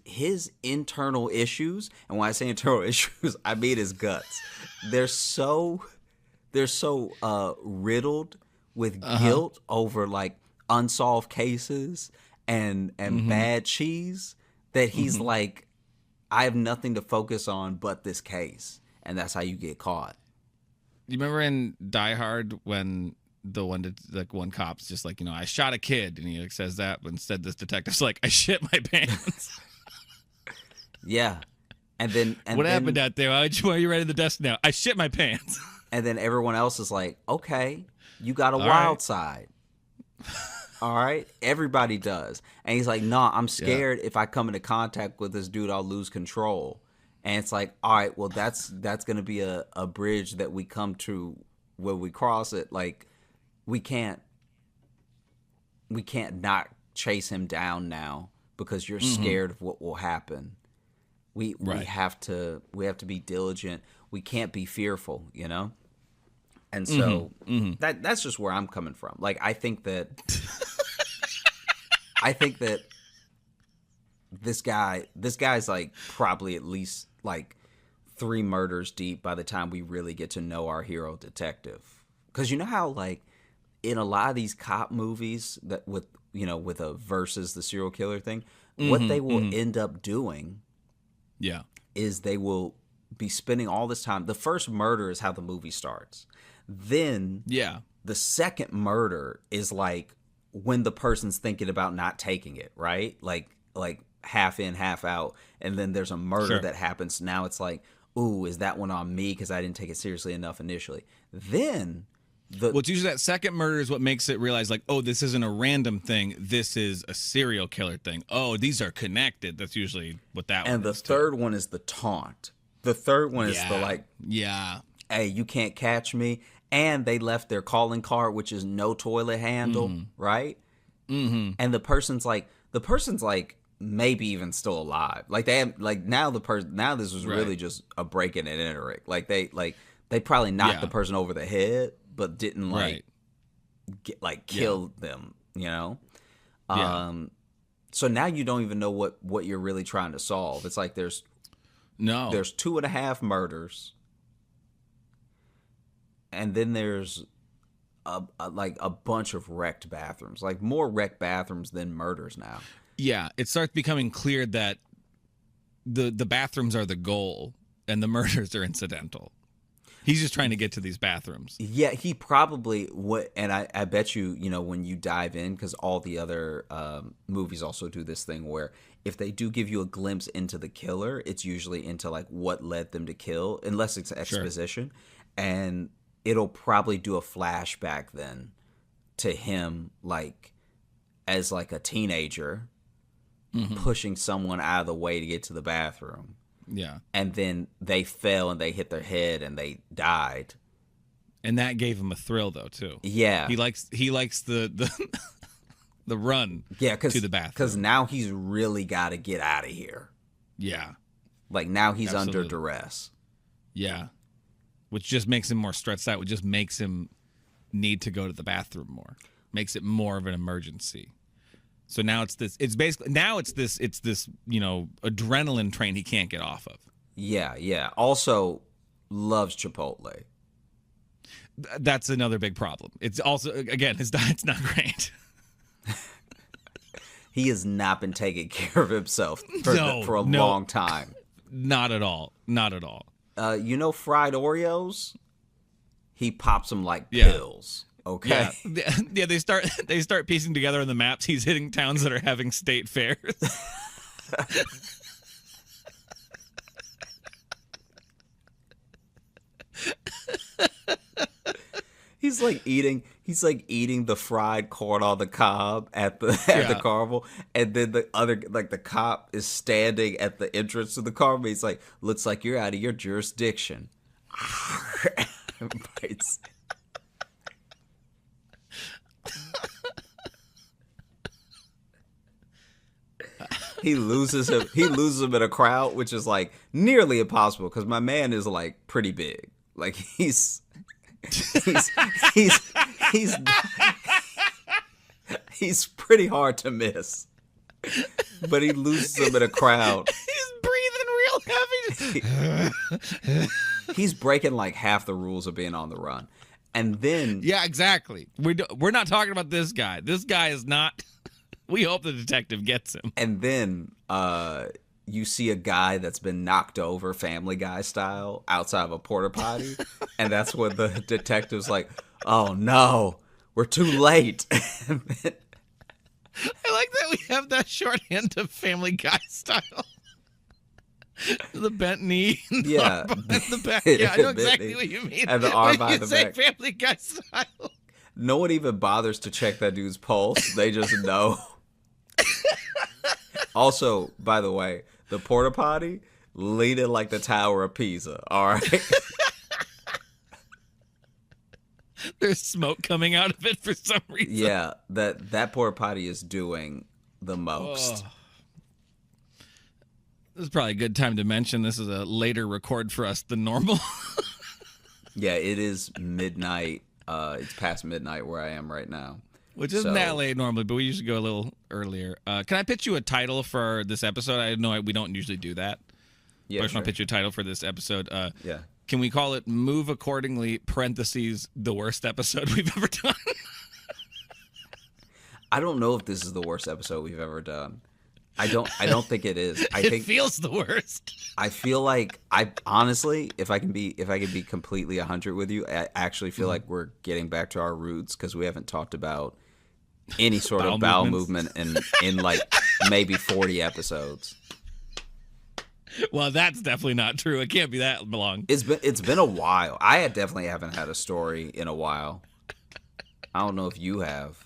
internal issues, and when I say internal issues, I mean his guts. They're so riddled with guilt over like unsolved cases and bad cheese that he's like, I have nothing to focus on but this case, and that's how you get caught. You remember in Die Hard when the one cop's just like, I shot a kid, and he like says that, but instead this detective's like, I shit my pants. Yeah. And what happened out there? Why are you right at the desk now? I shit my pants. And then everyone else is like, okay, you got a wild side. All right. Everybody does. And he's like, no, I'm scared if I come into contact with this dude, I'll lose control. And it's like, all right, well, that's going to be a bridge that we come to when we cross it. Like, we can't not chase him down now because you're scared of what will happen. We have to be diligent. We can't be fearful, And so that's just where I'm coming from. Like, I think that this guy's like probably at least like 3 murders deep by the time we really get to know our hero detective. Because you know how like in a lot of these cop movies that with a versus the serial killer thing, what they will end up doing is they will be spending all this time. The first murder is how the movie starts. Then the second murder is like when the person's thinking about not taking it, right? Like half in, half out. And then there's a murder that happens. Now it's like, ooh, is that one on me because I didn't take it seriously enough initially? Then it's usually that second murder is what makes it realize, like, oh, this isn't a random thing. This is a serial killer thing. Oh, these are connected. That's usually what that one is. And the third one is the taunt. The third one is the like, hey, you can't catch me. And they left their calling card, which is no toilet handle, right? And the person's like maybe even still alive. Like they have, like now this was really just a break in and entering. Like they probably knocked the person over the head, but didn't kill them, So now you don't even know what you're really trying to solve. It's like there's 2.5 murders, and then there's a bunch of wrecked bathrooms, like more wrecked bathrooms than murders now. Yeah, it starts becoming clear that the bathrooms are the goal and the murders are incidental. He's just trying to get to these bathrooms. Yeah, he probably would, and I bet you, when you dive in, because all the other movies also do this thing where if they do give you a glimpse into the killer, it's usually into like what led them to kill, unless it's exposition, and it'll probably do a flashback then to him like as like a teenager pushing someone out of the way to get to the bathroom. Yeah. And then they fell and they hit their head and they died. And that gave him a thrill though too. Yeah. He likes the the run to the bathroom. Because now he's really got to get out of here. Yeah. Like now he's under duress. Yeah. Which just makes him more stressed out. Which just makes him need to go to the bathroom more. Makes it more of an emergency. So now it's this adrenaline train he can't get off of. Yeah. Also loves Chipotle. That's another big problem. It's also, again, his diet's not great. He has not been taking care of himself for a No. long time. Not at all. Not at all. You know fried Oreos? He pops them like Yeah. pills. Okay. Yeah, they start piecing together on the maps. He's hitting towns that are having state fairs. He's like eating the fried corn on the cob at the carnival, and then the other, like, the cop is standing at the entrance to the carnival. He's like, "Looks like you're out of your jurisdiction." Bites. He loses him in a crowd, which is like nearly impossible because my man is like pretty big. Like he's pretty hard to miss. But he loses him in a crowd. He's breathing real heavy. He's breaking like half the rules of being on the run. And then Yeah, exactly. We're not talking about this guy. This guy is not. We hope the detective gets him. And then you see a guy that's been knocked over Family Guy style outside of a porta potty. And that's when the detective's like, "Oh no, we're too late." I like that we have that shorthand of Family Guy style. The bent knee. And the Yeah. arm behind the back. Yeah, I know exactly what you mean. And the arm when behind you the say back. Family Guy style. No one even bothers to check that dude's pulse. They just know. Also, by the way, the porta potty leaning like the Tower of Pisa. All right. There's smoke coming out of it for some reason. Yeah, that porta potty is doing the most. Oh. This is probably a good time to mention this is a later record for us than normal. Yeah, it is midnight. It's past midnight where I am right now. Which isn't that late normally, but we usually go a little earlier. Can I pitch you a title for this episode? I know we don't usually do that. Yeah, But I just want sure. to pitch you a title for this episode. Yeah. Can we call it Move Accordingly, parentheses, the worst episode we've ever done? I don't know if this is the worst episode we've ever done. I don't think it is. It feels the worst. I feel like I honestly, if I can be completely 100 with you, I actually feel like we're getting back to our roots because we haven't talked about any sort of bowel movement in like maybe 40 episodes. Well, that's definitely not true. It can't be that long. It's been a while. I definitely haven't had a story in a while. I don't know if you have.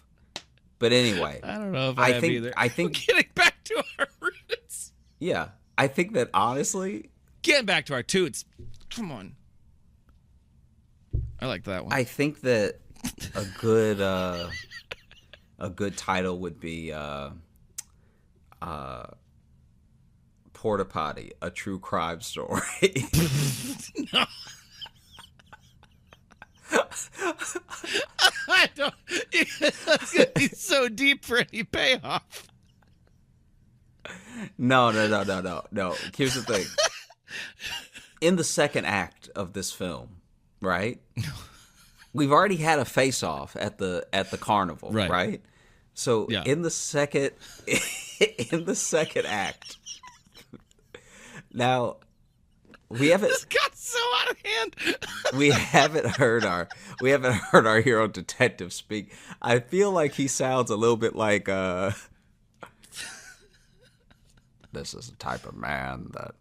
But anyway, I don't know if I have think either. I think Getting back to our roots. yeah, I think that honestly, Getting back to our toots. Come on. I like that one. I think that a good title would be Porta Potty, a true crime story. No. I don't. It's gonna be so deep for any payoff. No. Here's the thing. In the second act of this film, right? We've already had a face-off at the carnival, right? So Yeah. in the second act, now we haven't. This got so out of hand. We haven't heard our hero detective speak. I feel like he sounds a little bit like this is the type of man that.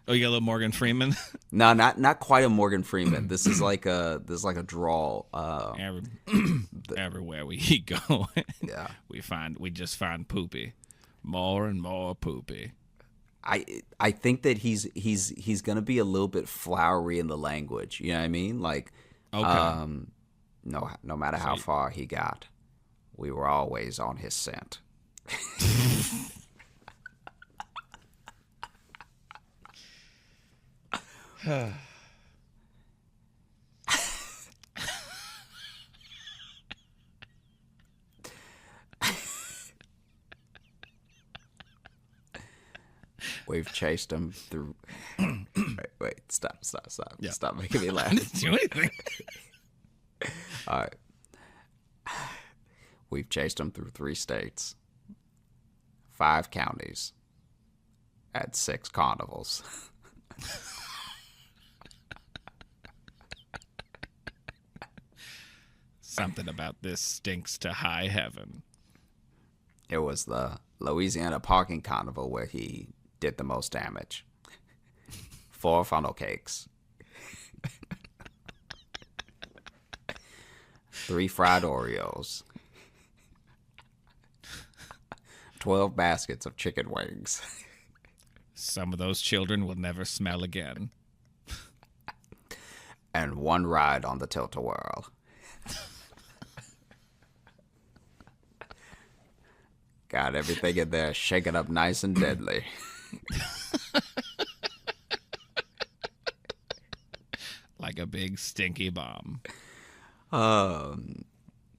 Oh, you got a little Morgan Freeman. No, not quite a Morgan Freeman. This is like a drawl. Everywhere we go, Yeah. we just find poopy, more and more poopy. I think that he's gonna be a little bit flowery in the language. You know what I mean? Like, Okay. No matter how far he got, we were always on his scent. We've chased him through. Wait! Stop! Yeah. Stop making me I laugh. didn't do anything. All right. We've chased him through 3 states. 5 counties at 6 carnivals. Something about this stinks to high heaven. It was the Louisiana Parking Carnival where he did the most damage. 4 funnel cakes. 3 fried Oreos. 12 baskets of chicken wings. Some of those children will never smell again. And 1 ride on the Tilt-A-Whirl. Got everything in there shaken up nice and deadly. Like a big stinky bomb.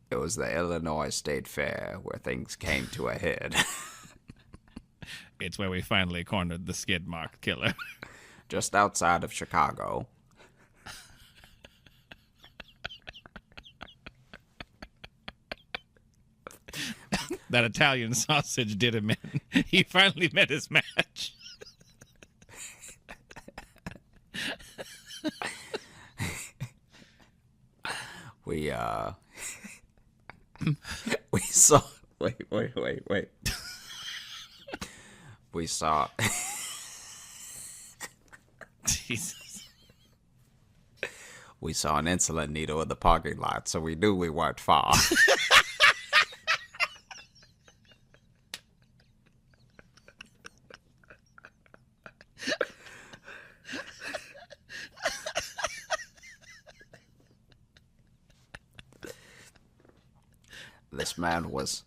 It was the Illinois State Fair where things came to a head. It's where we finally cornered the skid mark killer. Just outside of Chicago. That Italian sausage did him in. He finally met his match. We saw wait. We saw Jesus. We saw an insulin needle in the parking lot, so we knew we weren't far. This man was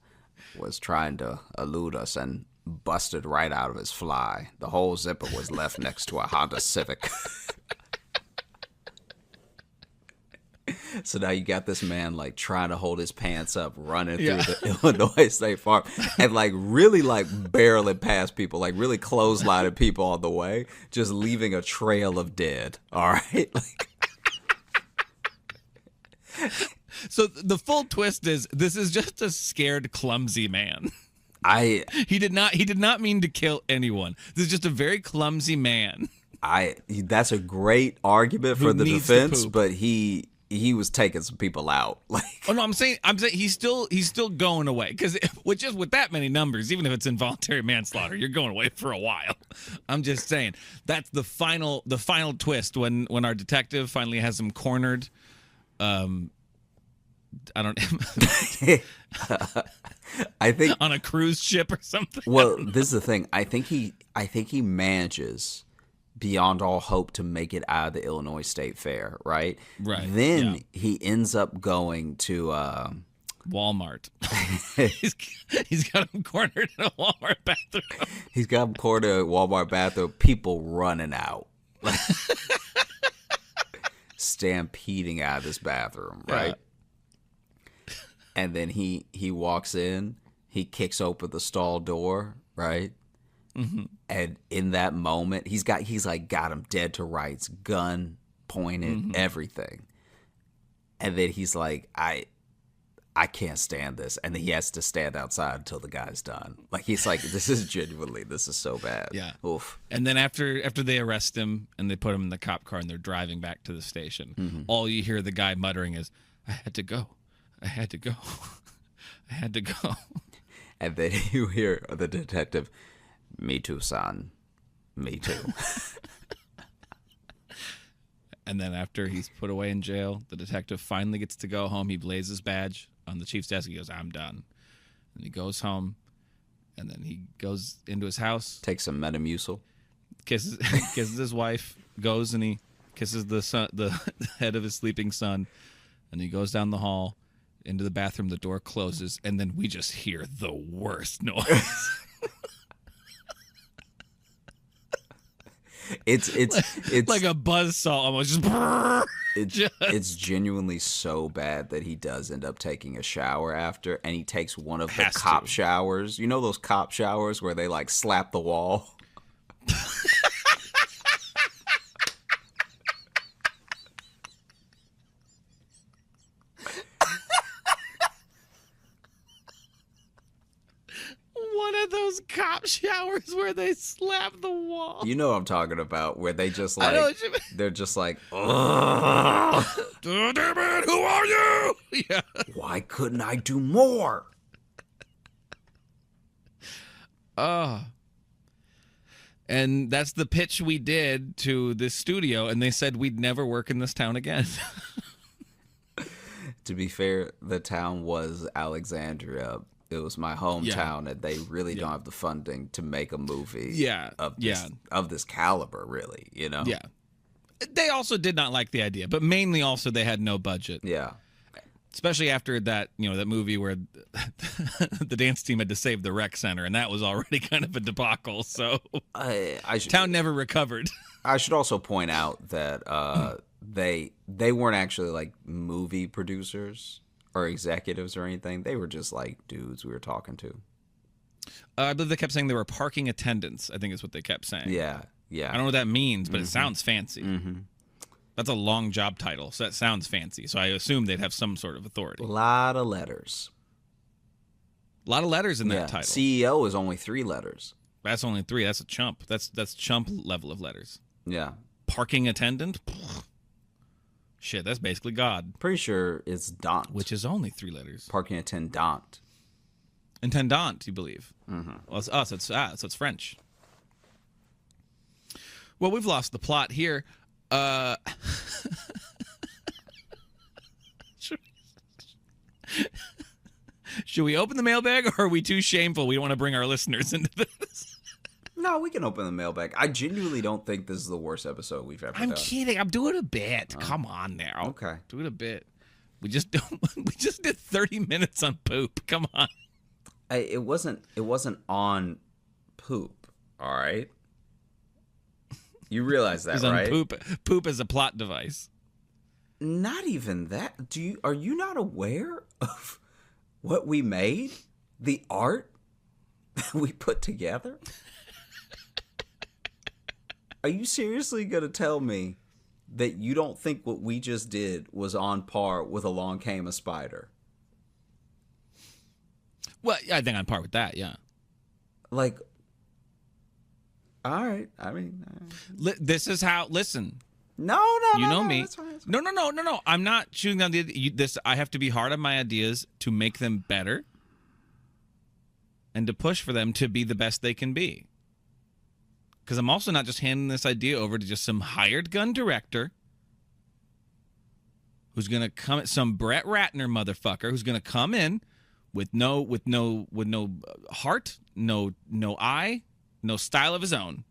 trying to elude us and busted right out of his fly. The whole zipper was left next to a Honda Civic. So now you got this man like trying to hold his pants up, running through the Illinois State Farm, and like really like barreling past people, like really clotheslining people on the way, just leaving a trail of dead. All right. So the full twist is this is just a scared, clumsy man. He did not mean to kill anyone. This is just a very clumsy man. That's a great argument for the defense, but he was taking some people out. Like, oh no, I'm saying he's still going away because with that many numbers, even if it's involuntary manslaughter, you're going away for a while. I'm just saying that's the final twist when our detective finally has him cornered. I don't. I think on a cruise ship or something. Well, this is the thing. I think he manages beyond all hope to make it out of the Illinois State Fair, right? Right. Then he ends up going to Walmart. he's got him cornered in a Walmart bathroom. He's got him cornered in a Walmart bathroom. People running out, stampeding out of this bathroom, right? Yeah. And then he walks in, he kicks open the stall door, right? Mm-hmm. And in that moment, he's got him dead to rights, gun pointed, everything. And then he's like, I can't stand this. And then he has to stand outside until the guy's done. Like, he's like, this is so bad. Yeah. Oof. And then after they arrest him and they put him in the cop car and they're driving back to the station, all you hear the guy muttering is, I had to go. I had to go. I had to go. And then you hear the detective, me too, son. Me too. And then after he's put away in jail, the detective finally gets to go home. He lays his badge on the chief's desk. He goes, I'm done. And he goes home. And then he goes into his house. Takes some Metamucil. Kisses his wife. Goes and he kisses the head of his sleeping son. And he goes down the hall. Into the bathroom, the door closes, and then we just hear the worst noise. It's like a buzzsaw almost. It's genuinely so bad that he does end up taking a shower after, and he takes one of the cop showers. You know those cop showers where they like slap the wall? cop showers where they slap the wall. You know what I'm talking about, where they just I know like, what you mean. they're just like, "Ugh, Damn it, who are you? Yeah. why couldn't I do more? And that's the pitch we did to this studio, and they said we'd never work in this town again. To be fair, the town was Alexandria. It was my hometown, and they really don't have the funding to make a movie of this caliber, really, you know? Yeah. They also did not like the idea, but mainly also they had no budget. Yeah. Especially after that, that movie where the dance team had to save the rec center, and that was already kind of a debacle. So town never recovered. I should also point out that they weren't actually like movie producers or executives or anything. They were just like dudes we were talking to. I believe they kept saying they were parking attendants, I think is what they kept saying. Yeah. I don't know what that means, but it sounds fancy. Mm-hmm. That's a long job title, so that sounds fancy. So I assume they'd have some sort of authority. A lot of letters. A lot of letters in that title. CEO is only 3 letters. That's only 3. That's a chump. That's chump level of letters. Yeah. Parking attendant? Shit, that's basically God. Pretty sure it's Dant. Which is only 3 letters. Parking attendant. Intendant, you believe? Mm-hmm. Well, it's us. So it's French. Well, we've lost the plot here. Should we open the mailbag, or are we too shameful? We don't want to bring our listeners into this. No, we can open the mailbag. I genuinely don't think this is the worst episode we've ever done. I'm kidding. I'm doing a bit. Come on now. Okay. Do it a bit. We just did 30 minutes on poop. Come on. It wasn't on poop, all right? You realize that, right? Poop is a plot device. Not even that. Are you not aware of what we made? The art that we put together? Are you seriously going to tell me that you don't think what we just did was on par with Along Came a Spider? Well, I think on par with that, yeah. Like, all right. I mean, this is how. Listen. No. You know me. That's fine. No. I'm not shooting down this. I have to be hard on my ideas to make them better, and to push for them to be the best they can be. Because I'm also not just handing this idea over to just some hired gun director who's gonna come at some Brett Ratner motherfucker who's gonna come in with no heart, no eye, no style of his own.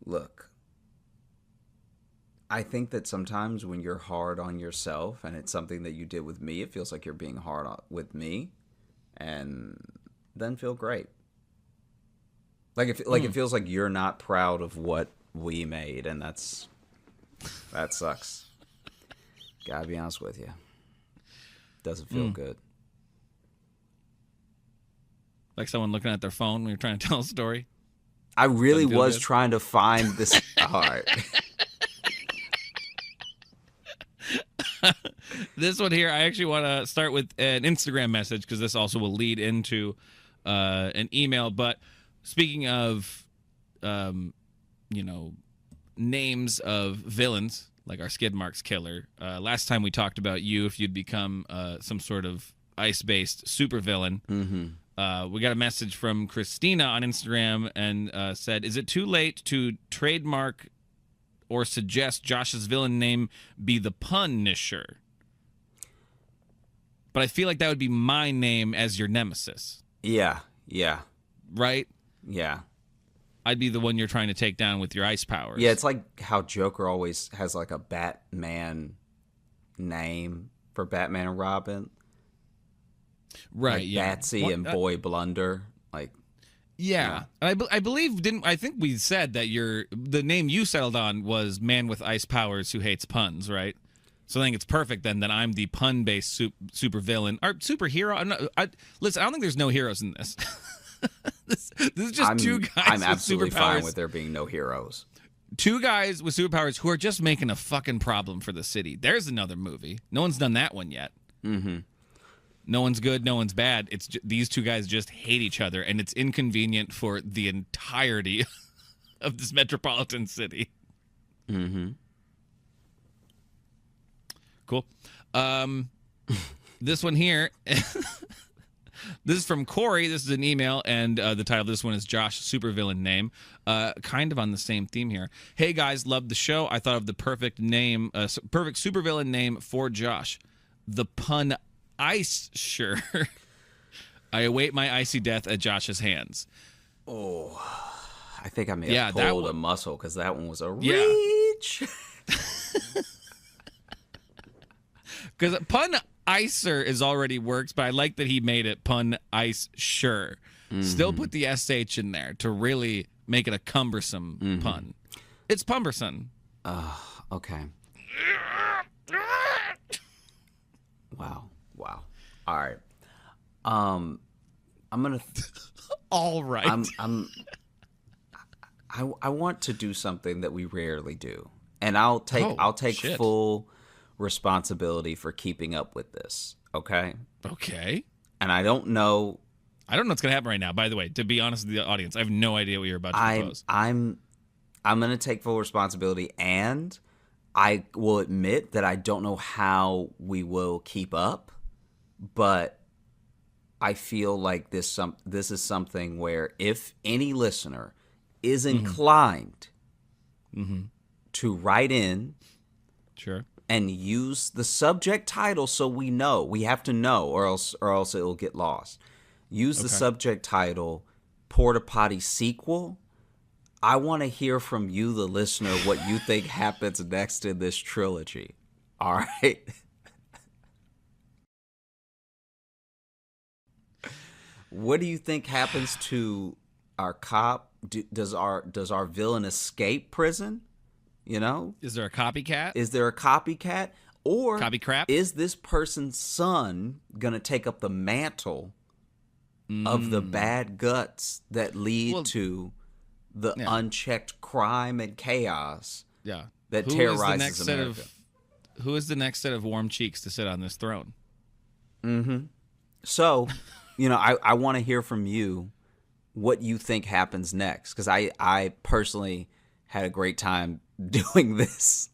Look, I think that sometimes when you're hard on yourself and it's something that you did with me, it feels like you're being hard with me, and then feel great. It feels like you're not proud of what we made, and that sucks. Gotta be honest with you. Doesn't feel good. Like someone looking at their phone when you're trying to tell a story. I really was trying to find this art. This one here, I actually want to start with an Instagram message because this also will lead into an email. But speaking of, names of villains, like our skid marks killer, last time we talked about you, if you'd become some sort of ice-based supervillain. Mm-hmm. We got a message from Christina on Instagram and said, is it too late to trademark or suggest Josh's villain name be the Punisher? But I feel like that would be my name as your nemesis. Yeah. Right? Yeah. I'd be the one you're trying to take down with your ice powers. Yeah, it's like how Joker always has like a Batman name for Batman and Robin. Right, like yeah. Batsy and Boy Blunder. Like, yeah. And I believe, I think we said that the name you settled on was Man with Ice Powers Who Hates Puns, right? So I think it's perfect then that I'm the pun-based super villain or superhero. Listen, I don't think there's no heroes in this. This is just two guys I'm with absolutely superpowers. fine with there being no heroes. Two guys with superpowers who are just making a fucking problem for the city. There's another movie. No one's done that one yet. Mm-hmm. No one's good, no one's bad. It's these two guys just hate each other, and it's inconvenient for the entirety of this metropolitan city. Mm-hmm. Cool. This one here, this is from Corey. This is an email, and the title of this one is Josh Supervillain Name. Kind of on the same theme here. Hey guys, loved the show. I thought of the perfect name, perfect supervillain name for Josh. The pun Ice Sure. I await my icy death at Josh's hands. Oh, I think I may have pulled a muscle because that one was a reach. Because pun Icer is already works, but I like that he made it pun Ice Sure. Still put the SH in there to really make it a cumbersome pun. It's pumbersome. Okay. Wow. All right. I'm gonna. All right. I want to do something that we rarely do, and I'll take full responsibility for keeping up with this. Okay. Okay. And I don't know what's gonna happen right now. By the way, to be honest with the audience, I have no idea what you're about to propose. I'm gonna take full responsibility, and I will admit that I don't know how we will keep up, but I feel like this is something where if any listener is inclined to write in, sure, and use the subject title, so we have to know, or else it will get lost. Use the subject title, Porta Potty Sequel. I want to hear from you, the listener, what you think happens next in this trilogy. All right. What do you think happens to our cop? Does our villain escape prison? You know? Is there a copycat? Is there a copycat? Or copy crap? Is this person's son going to take up the mantle of the bad guts that lead to the unchecked crime and chaos that terrorizes America? Who is the next set of warm cheeks to sit on this throne? So, I want to hear from you what you think happens next, because I personally had a great time doing this.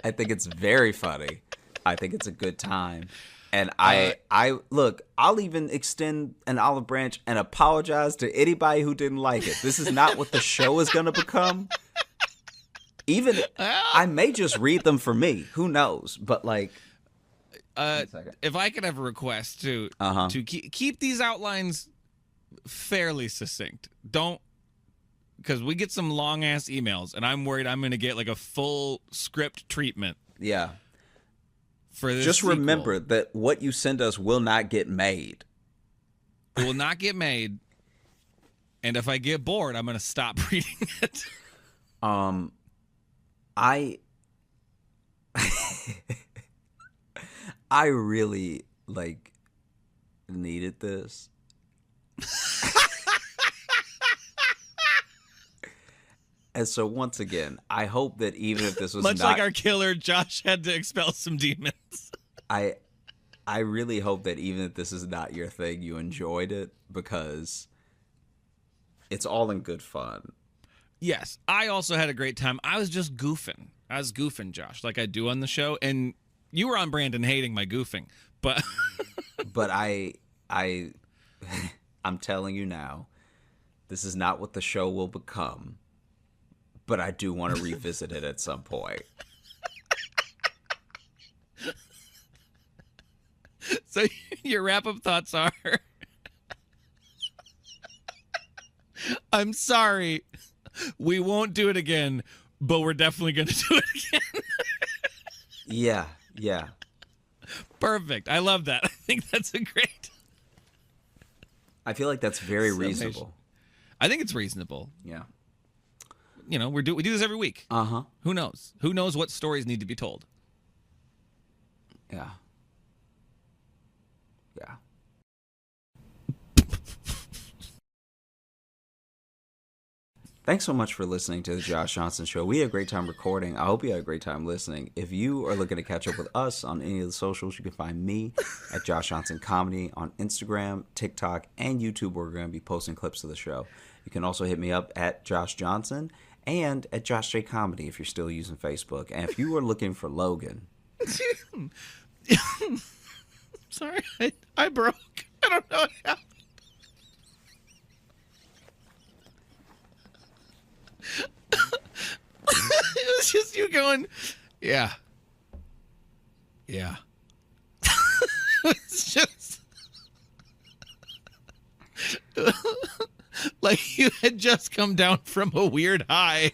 I think it's very funny. I think it's a good time. And I'll even extend an olive branch and apologize to anybody who didn't like it. This is not what the show is going to become. Even I may just read them for me. Who knows? But if I could have a request to keep these outlines fairly succinct. Don't, because we get some long ass emails, and I'm worried I'm going to get like a full script treatment. Yeah. For this just sequel. Remember that what you send us will not get made. It will not get made. And if I get bored, I'm going to stop reading it. I really needed this. And so once again, I hope that even if this was much like our killer, Josh had to expel some demons. I really hope that even if this is not your thing, you enjoyed it, because it's all in good fun. Yes, I also had a great time. I was just goofing. I was goofing, Josh, like I do on the show, and you were on brand and hating my goofing, but but I'm telling you now, this is not what the show will become. But I do want to revisit it at some point. So your wrap-up thoughts are, I'm sorry, we won't do it again, but we're definitely going to do it again. Yeah. Perfect. I love that. I think that's a great. I feel like that's very reasonable. I think it's reasonable. Yeah. We do this every week. Who knows? Who knows what stories need to be told? Yeah. Thanks so much for listening to the Josh Johnson Show. We had a great time recording. I hope you had a great time listening. If you are looking to catch up with us on any of the socials, you can find me at Josh Johnson Comedy on Instagram, TikTok, and YouTube, where we're going to be posting clips of the show. You can also hit me up at Josh Johnson and at Josh J Comedy if you're still using Facebook. And if you are looking for Logan... Sorry, I broke. I don't know what happened. It was just you going, yeah. It's just like you had just come down from a weird high.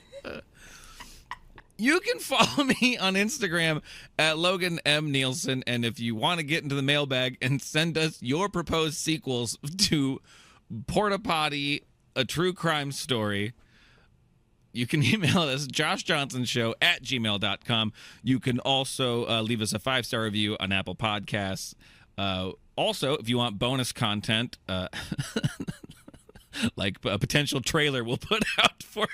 You can follow me on Instagram at Logan M. Nielsen, and if you want to get into the mailbag and send us your proposed sequels to Porta Potty, A True Crime Story, you can email us, joshjohnsonshow@gmail.com. You can also leave us a 5-star review on Apple Podcasts. Also, if you want bonus content, like a potential trailer we'll put out for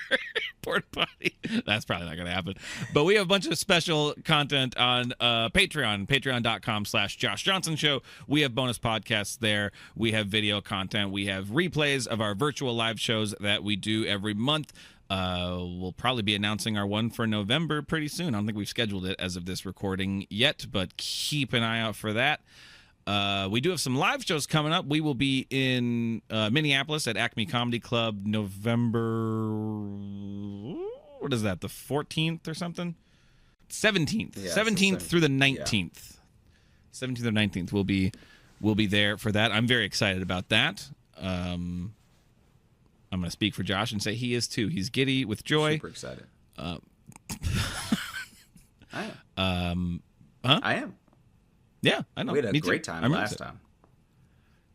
Porta Potty. That's probably not going to happen. But we have a bunch of special content on Patreon, patreon.com/Josh Johnson Show. We have bonus podcasts there. We have video content. We have replays of our virtual live shows that we do every month. We'll probably be announcing our one for November pretty soon. I don't think we've scheduled it as of this recording yet, but keep an eye out for that. We do have some live shows coming up. We will be in Minneapolis at Acme Comedy Club November, what is that, the 14th or something? 17th. Yeah, 17th through the 19th. Yeah. 17th or 19th. We'll be there for that. I'm very excited about that. I'm going to speak for Josh and say he is too. He's giddy with joy. Super excited. I am. I am. Yeah, I know. We had a great time last time.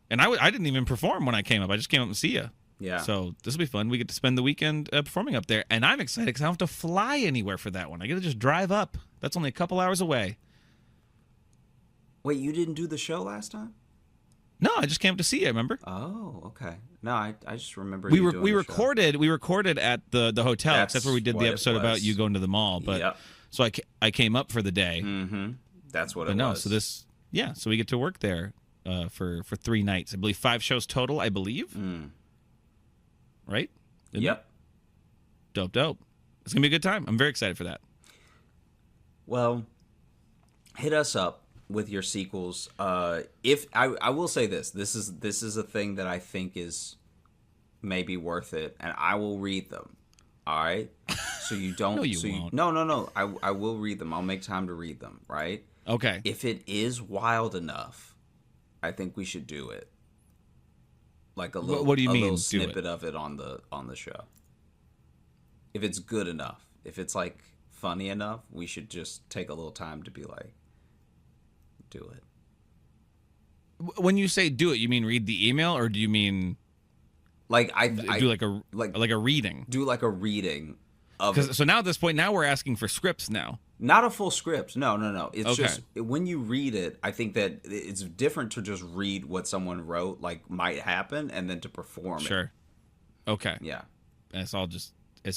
And I didn't even perform when I came up. I just came up and see you. Yeah. So this will be fun. We get to spend the weekend performing up there. And I'm excited because I don't have to fly anywhere for that one. I get to just drive up. That's only a couple hours away. Wait, you didn't do the show last time? No, I just came up to see you, remember? Oh, okay. No, I just remember we recorded at the hotel. That's where we did the episode about you going to the mall. But yep. So I came up for the day. Mm-hmm. That's what but it no, was. So we get to work there for 3 nights. I believe 5 shows total, I believe. Right? Yep. Dope. It's going to be a good time. I'm very excited for that. Well, hit us up with your sequels. If I will say this is a thing that I think is maybe worth it, and I will read them. All right? So you don't No, you won't. No. I will read them. I'll make time to read them, right? Okay. If it is wild enough, I think we should do it. Like a little, what do you mean, little do snippet of it on the show. If it's good enough, if it's like funny enough, we should just take a little time to be like, do it. When you say do it, you mean read the email, or do you mean like do like a reading? Do like a reading of it. So now at this point, now we're asking for scripts now. Not a full script. No. It's okay. Just when you read it, I think that it's different to just read what someone wrote, like might happen, and then to perform it. Sure. Okay. Yeah. And it's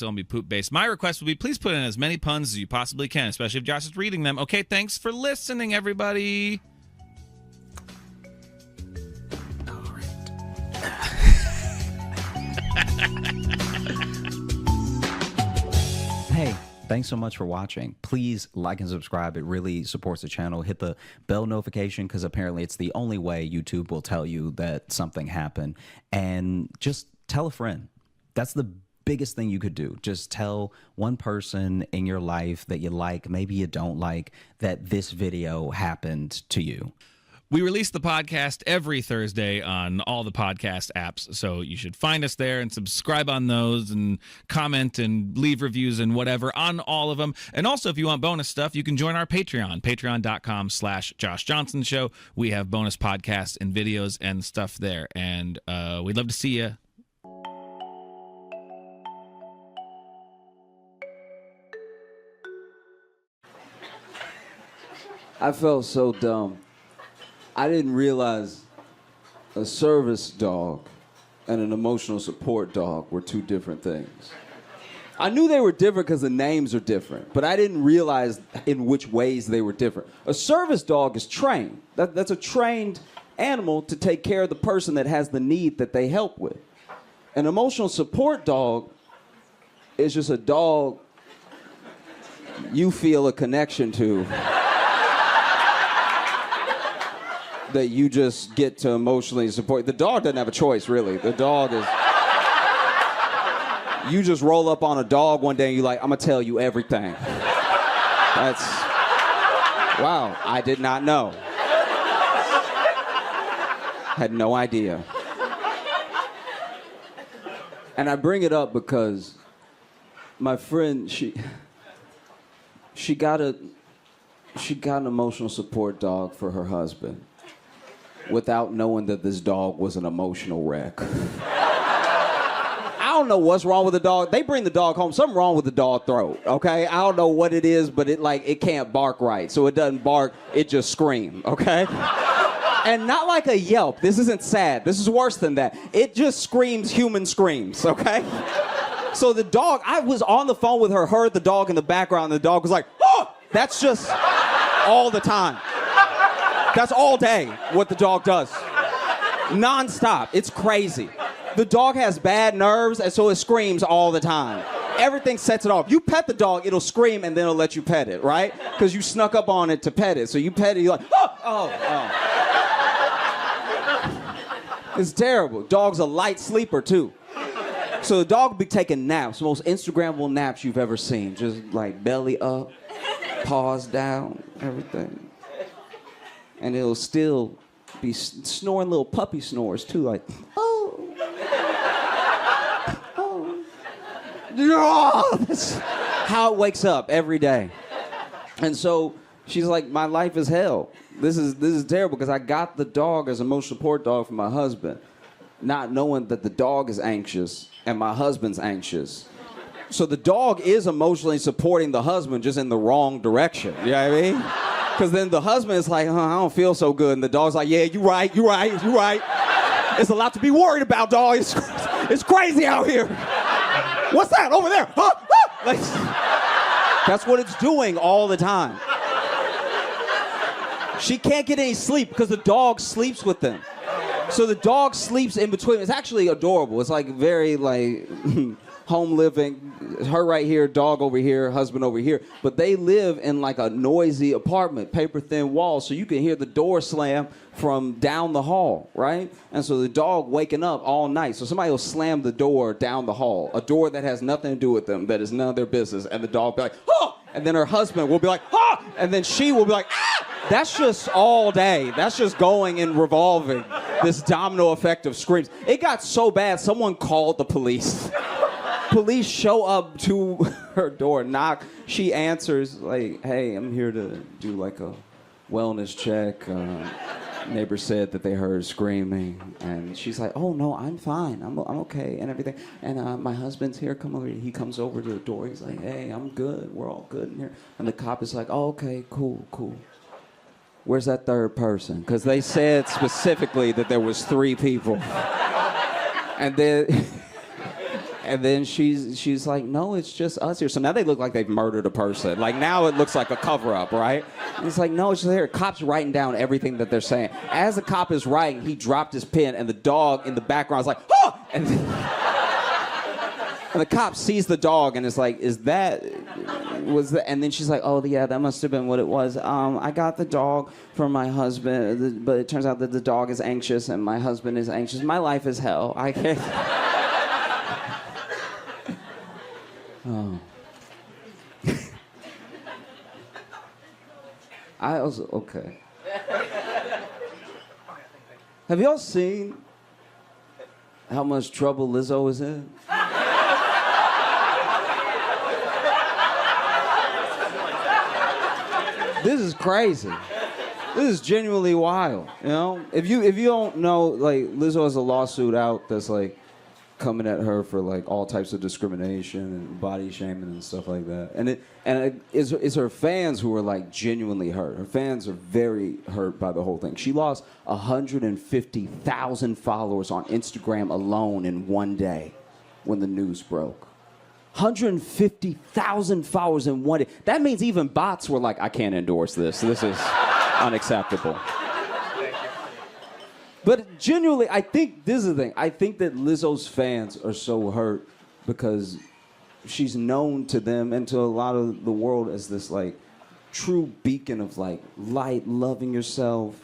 going to be poop based. My request would be please put in as many puns as you possibly can, especially if Josh is reading them. Okay, thanks for listening, everybody. All right. Hey, thanks so much for watching. Please like and subscribe. It really supports the channel. Hit the bell notification because apparently it's the only way YouTube will tell you that something happened. And just tell a friend. That's the biggest thing you could do. Just tell one person in your life that you like, maybe you don't like, that this video happened to you. We release the podcast every Thursday on all the podcast apps, so you should find us there and subscribe on those and comment and leave reviews and whatever on all of them. And also, if you want bonus stuff, you can join our Patreon, patreon.com/Josh Johnson Show. We have bonus podcasts and videos and stuff there, and we'd love to see you. I felt so dumb. I didn't realize a service dog and an emotional support dog were two different things. I knew they were different because the names are different, but I didn't realize in which ways they were different. A service dog is trained. That's a trained animal to take care of the person that has the need that they help with. An emotional support dog is just a dog you feel a connection to that you just get to emotionally support. The dog doesn't have a choice, really. The dog is... You just roll up on a dog one day and you're like, I'm gonna tell you everything. That's... Wow, I did not know. Had no idea. And I bring it up because my friend, she got an emotional support dog for her husband without knowing that this dog was an emotional wreck. I don't know what's wrong with the dog. They bring the dog home. Something wrong with the dog throat, okay? I don't know what it is, but it can't bark right. So it doesn't bark, it just screams, okay? And not like a yelp. This isn't sad. This is worse than that. It just screams human screams, okay? So the dog, I was on the phone with her, heard the dog in the background, and the dog was like, oh! That's just all the time. That's all day what the dog does. Non-stop. It's crazy. The dog has bad nerves, and so it screams all the time. Everything sets it off. You pet the dog, it'll scream, and then it'll let you pet it, right? Because you snuck up on it to pet it. So you pet it, you're like, oh, oh, oh. It's terrible. Dog's a light sleeper, too. So the dog will be taking naps, the most Instagrammable naps you've ever seen. Just like belly up, paws down, everything. And it'll still be snoring little puppy snores, too, like, oh. Oh, that's how it wakes up every day. And so she's like, my life is hell. This is terrible because I got the dog as an emotional support dog for my husband, not knowing that the dog is anxious and my husband's anxious. So the dog is emotionally supporting the husband just in the wrong direction. You know what I mean? Because then the husband is like, I don't feel so good. And the dog's like, yeah, you're right. It's a lot to be worried about, dog. It's crazy out here. What's that over there? Huh? Huh? Like, that's what it's doing all the time. She can't get any sleep because the dog sleeps with them. So the dog sleeps in between. It's actually adorable. It's like very like home living. Her right here, dog over here, husband over here. But they live in like a noisy apartment, paper thin walls, so you can hear the door slam from down the hall, right? And so the dog waking up all night. So somebody will slam the door down the hall, a door that has nothing to do with them, that is none of their business, and the dog will be like, oh! And then her husband will be like, oh! And then she will be like, ah! That's just all day. That's just going and revolving, this domino effect of screams. It got so bad, someone called the police. Police show up to her door, knock. She answers like, hey, I'm here to do like a wellness check. Neighbor said that they heard screaming, and she's like, oh no, I'm fine, I'm okay and everything. And my husband's here, come over here. He comes over to the door, he's like, hey, I'm good, we're all good in here. And the cop is like, oh, okay, cool. Where's that third person? Because they said specifically that there was 3 people. And then she's like, no, it's just us here. So now they look like they've murdered a person. Like now it looks like a cover-up, right? And it's like, no, it's just here. Cop's writing down everything that they're saying. As the cop is writing, he dropped his pen, and the dog in the background is like, oh! And the cop sees the dog and is like, and then she's like, oh yeah, that must have been what it was. I got the dog for my husband, but it turns out that the dog is anxious and my husband is anxious. My life is hell. I can't. Oh. Okay. Have y'all seen how much trouble Lizzo is in? This is crazy. This is genuinely wild, you know? If you don't know, like, Lizzo has a lawsuit out that's like coming at her for like all types of discrimination and body shaming and stuff like that. And it's her fans who are like genuinely hurt. Her fans are very hurt by the whole thing. She lost 150,000 followers on Instagram alone in one day when the news broke. 150,000 followers in one day. That means even bots were like, I can't endorse this. This is unacceptable. But genuinely, I think this is the thing. I think that Lizzo's fans are so hurt because she's known to them and to a lot of the world as this like true beacon of like light, loving yourself,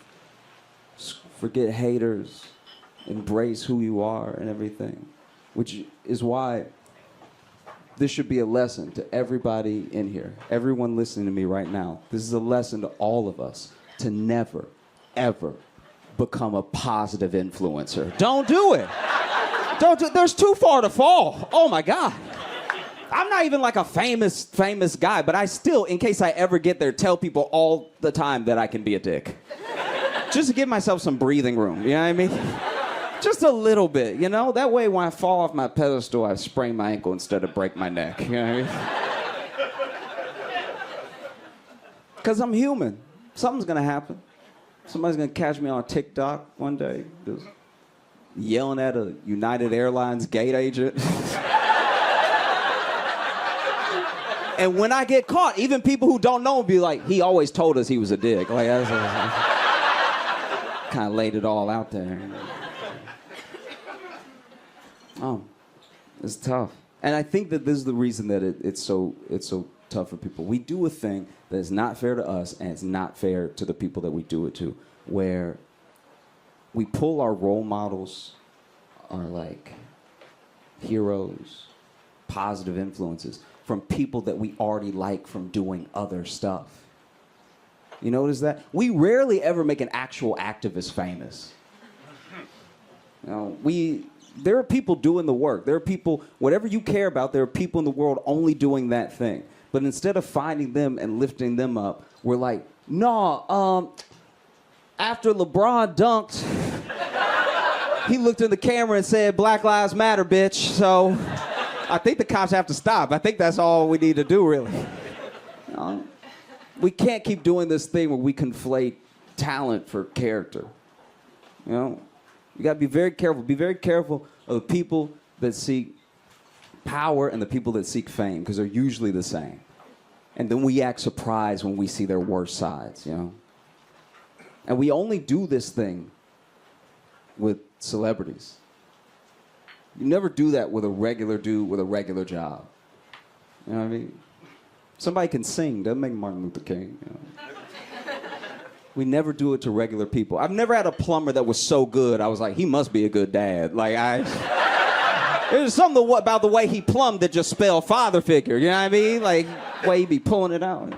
forget haters, embrace who you are and everything, which is why this should be a lesson to everybody in here, everyone listening to me right now. This is a lesson to all of us to never, ever become a positive influencer. Don't do it. There's too far to fall. Oh my God. I'm not even like a famous guy, but I still, in case I ever get there, tell people all the time that I can be a dick. Just to give myself some breathing room, you know what I mean? Just a little bit, you know? That way when I fall off my pedestal, I sprain my ankle instead of break my neck, you know what I mean? Because I'm human. Something's gonna happen. Somebody's gonna catch me on TikTok one day, just yelling at a United Airlines gate agent. And when I get caught, even people who don't know will be like, he always told us he was a dick. Like, that's kind of laid it all out there. Oh, it's tough. And I think that this is the reason that it's so tough for people. We do a thing that is not fair to us, and it's not fair to the people that we do it to, where we pull our role models, our like heroes, positive influences, from people that we already like from doing other stuff. You notice that? We rarely ever make an actual activist famous. You know, there are people doing the work. There are people, whatever you care about, there are people in the world only doing that thing. But instead of finding them and lifting them up, we're like, no, after LeBron dunked, he looked in the camera and said, Black Lives Matter, bitch. So I think the cops have to stop. I think that's all we need to do, really. You know, we can't keep doing this thing where we conflate talent for character. You know, you got to be very careful. Be very careful of the people that seek power and the people that seek fame, because they're usually the same. And then we act surprised when we see their worst sides, you know. And we only do this thing with celebrities. You never do that with a regular dude with a regular job. You know what I mean? Somebody can sing, doesn't make Martin Luther King. You know? We never do it to regular people. I've never had a plumber that was so good, I was like, he must be a good dad. Like, there's something about the way he plumbed that just spelled father figure, you know what I mean? Like, the way he be pulling it out.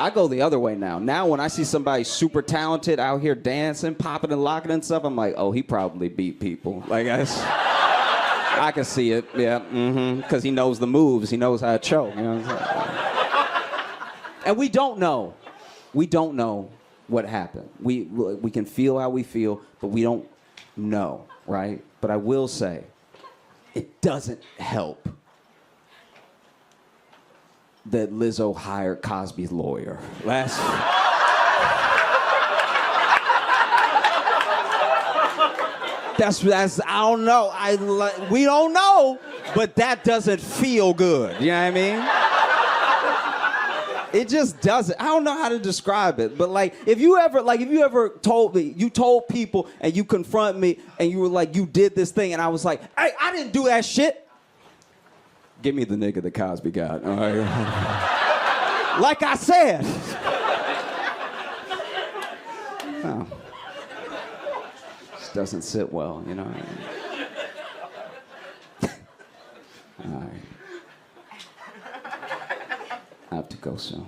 I go the other way now. Now when I see somebody super talented out here dancing, popping and locking and stuff, I'm like, oh, he probably beat people. Like, I can see it, yeah, because he knows the moves. He knows how to choke, you know what I'm saying? And we don't know. We don't know what happened. We can feel how we feel, but we don't know, right? But I will say, it doesn't help that Lizzo hired Cosby's lawyer. That's I don't know. We don't know, but that doesn't feel good. You know what I mean? It just doesn't. I don't know how to describe it, but like if you ever told me, you told people and you confront me and you were like, you did this thing, and I was like, hey, I didn't do that shit. Give me the nigga that Cosby got. All right. Like I said. Oh. This doesn't sit well, you know. All right. I have to go soon.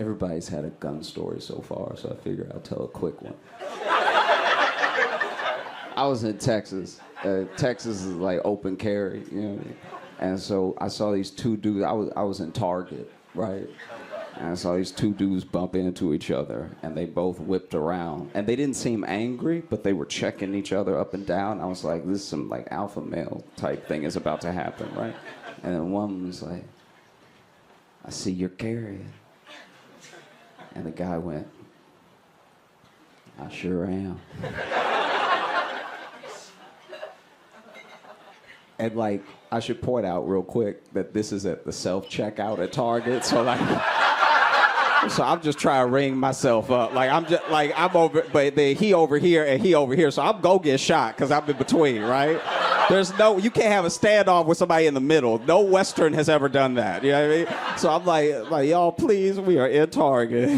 Everybody's had a gun story so far, so I figure I'll tell a quick one. I was in Texas. Texas is like open carry, you know. And so I saw these two dudes. I was in Target, right? And I saw these two dudes bump into each other, and they both whipped around. And they didn't seem angry, but they were checking each other up and down. I was like, this is some like alpha male type thing is about to happen, right? And then one was like, I see you're carrying. And the guy went, I sure am. And like, I should point out real quick that this is at the self-checkout at Target. So like, so I'm just trying to ring myself up. Like I'm over, but he over here and he over here. So I'm go get shot because I'm in between, right? You can't have a standoff with somebody in the middle. No Western has ever done that. You know what I mean? So I'm like y'all, please, we are in Target.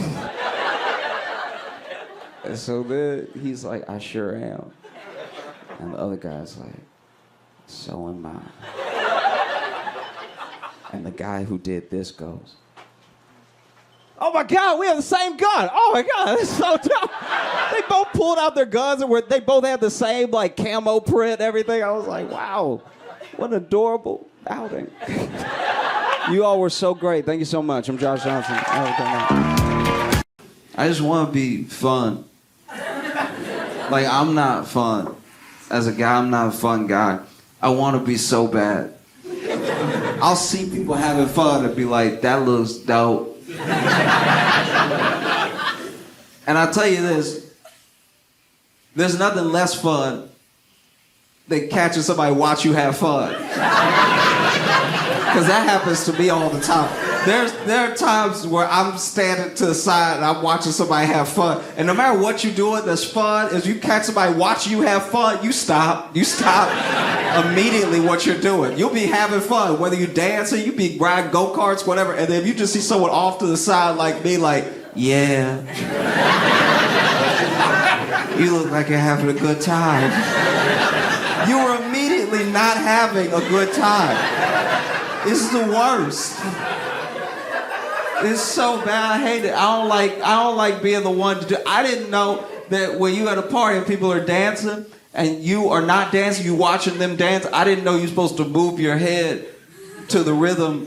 And so then he's like, I sure am. And the other guy's like, so am I. And the guy who did this goes, oh my God, we have the same gun. Oh my God, that's so tough. They both pulled out their guns and they both had the same like camo print, everything. I was like, wow, what an adorable outing. You all were so great. Thank you so much. I'm Josh Johnson. I just want to be fun. Like, I'm not fun. As a guy, I'm not a fun guy. I want to be so bad. I'll see people having fun and be like, that looks dope. And I'll tell you this, there's nothing less fun than catching somebody watch you have fun. Because that happens to me all the time. There are times where I'm standing to the side and I'm watching somebody have fun. And no matter what you're doing that's fun, as you catch somebody watching you have fun, you stop. You stop immediately what you're doing. You'll be having fun, whether you're dancing, you be riding go-karts, whatever. And then if you just see someone off to the side like me, like, yeah. You look like you're having a good time. You were immediately not having a good time. This is the worst. It's so bad. I hate it. I don't like being the one to do. I didn't know that when you at a party and people are dancing and you are not dancing, you watching them dance. I didn't know you're supposed to move your head to the rhythm.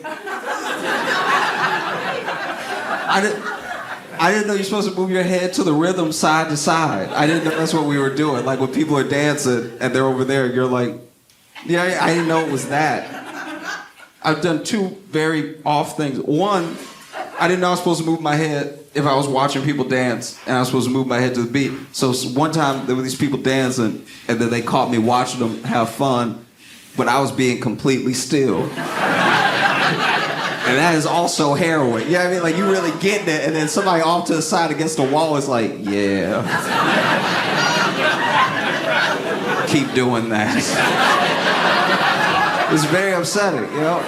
I didn't know you're supposed to move your head to the rhythm side to side. I didn't know that's what we were doing. Like when people are dancing and they're over there, you're like, yeah, I didn't know it was that. I've done two very off things. One, I didn't know I was supposed to move my head if I was watching people dance, and I was supposed to move my head to the beat. So one time there were these people dancing, and then they caught me watching them have fun, but I was being completely still. And that is also heroin. You know what I mean? Like, you really getting it, and then somebody off to the side against the wall is like, yeah. Keep doing that. It's very upsetting, you know?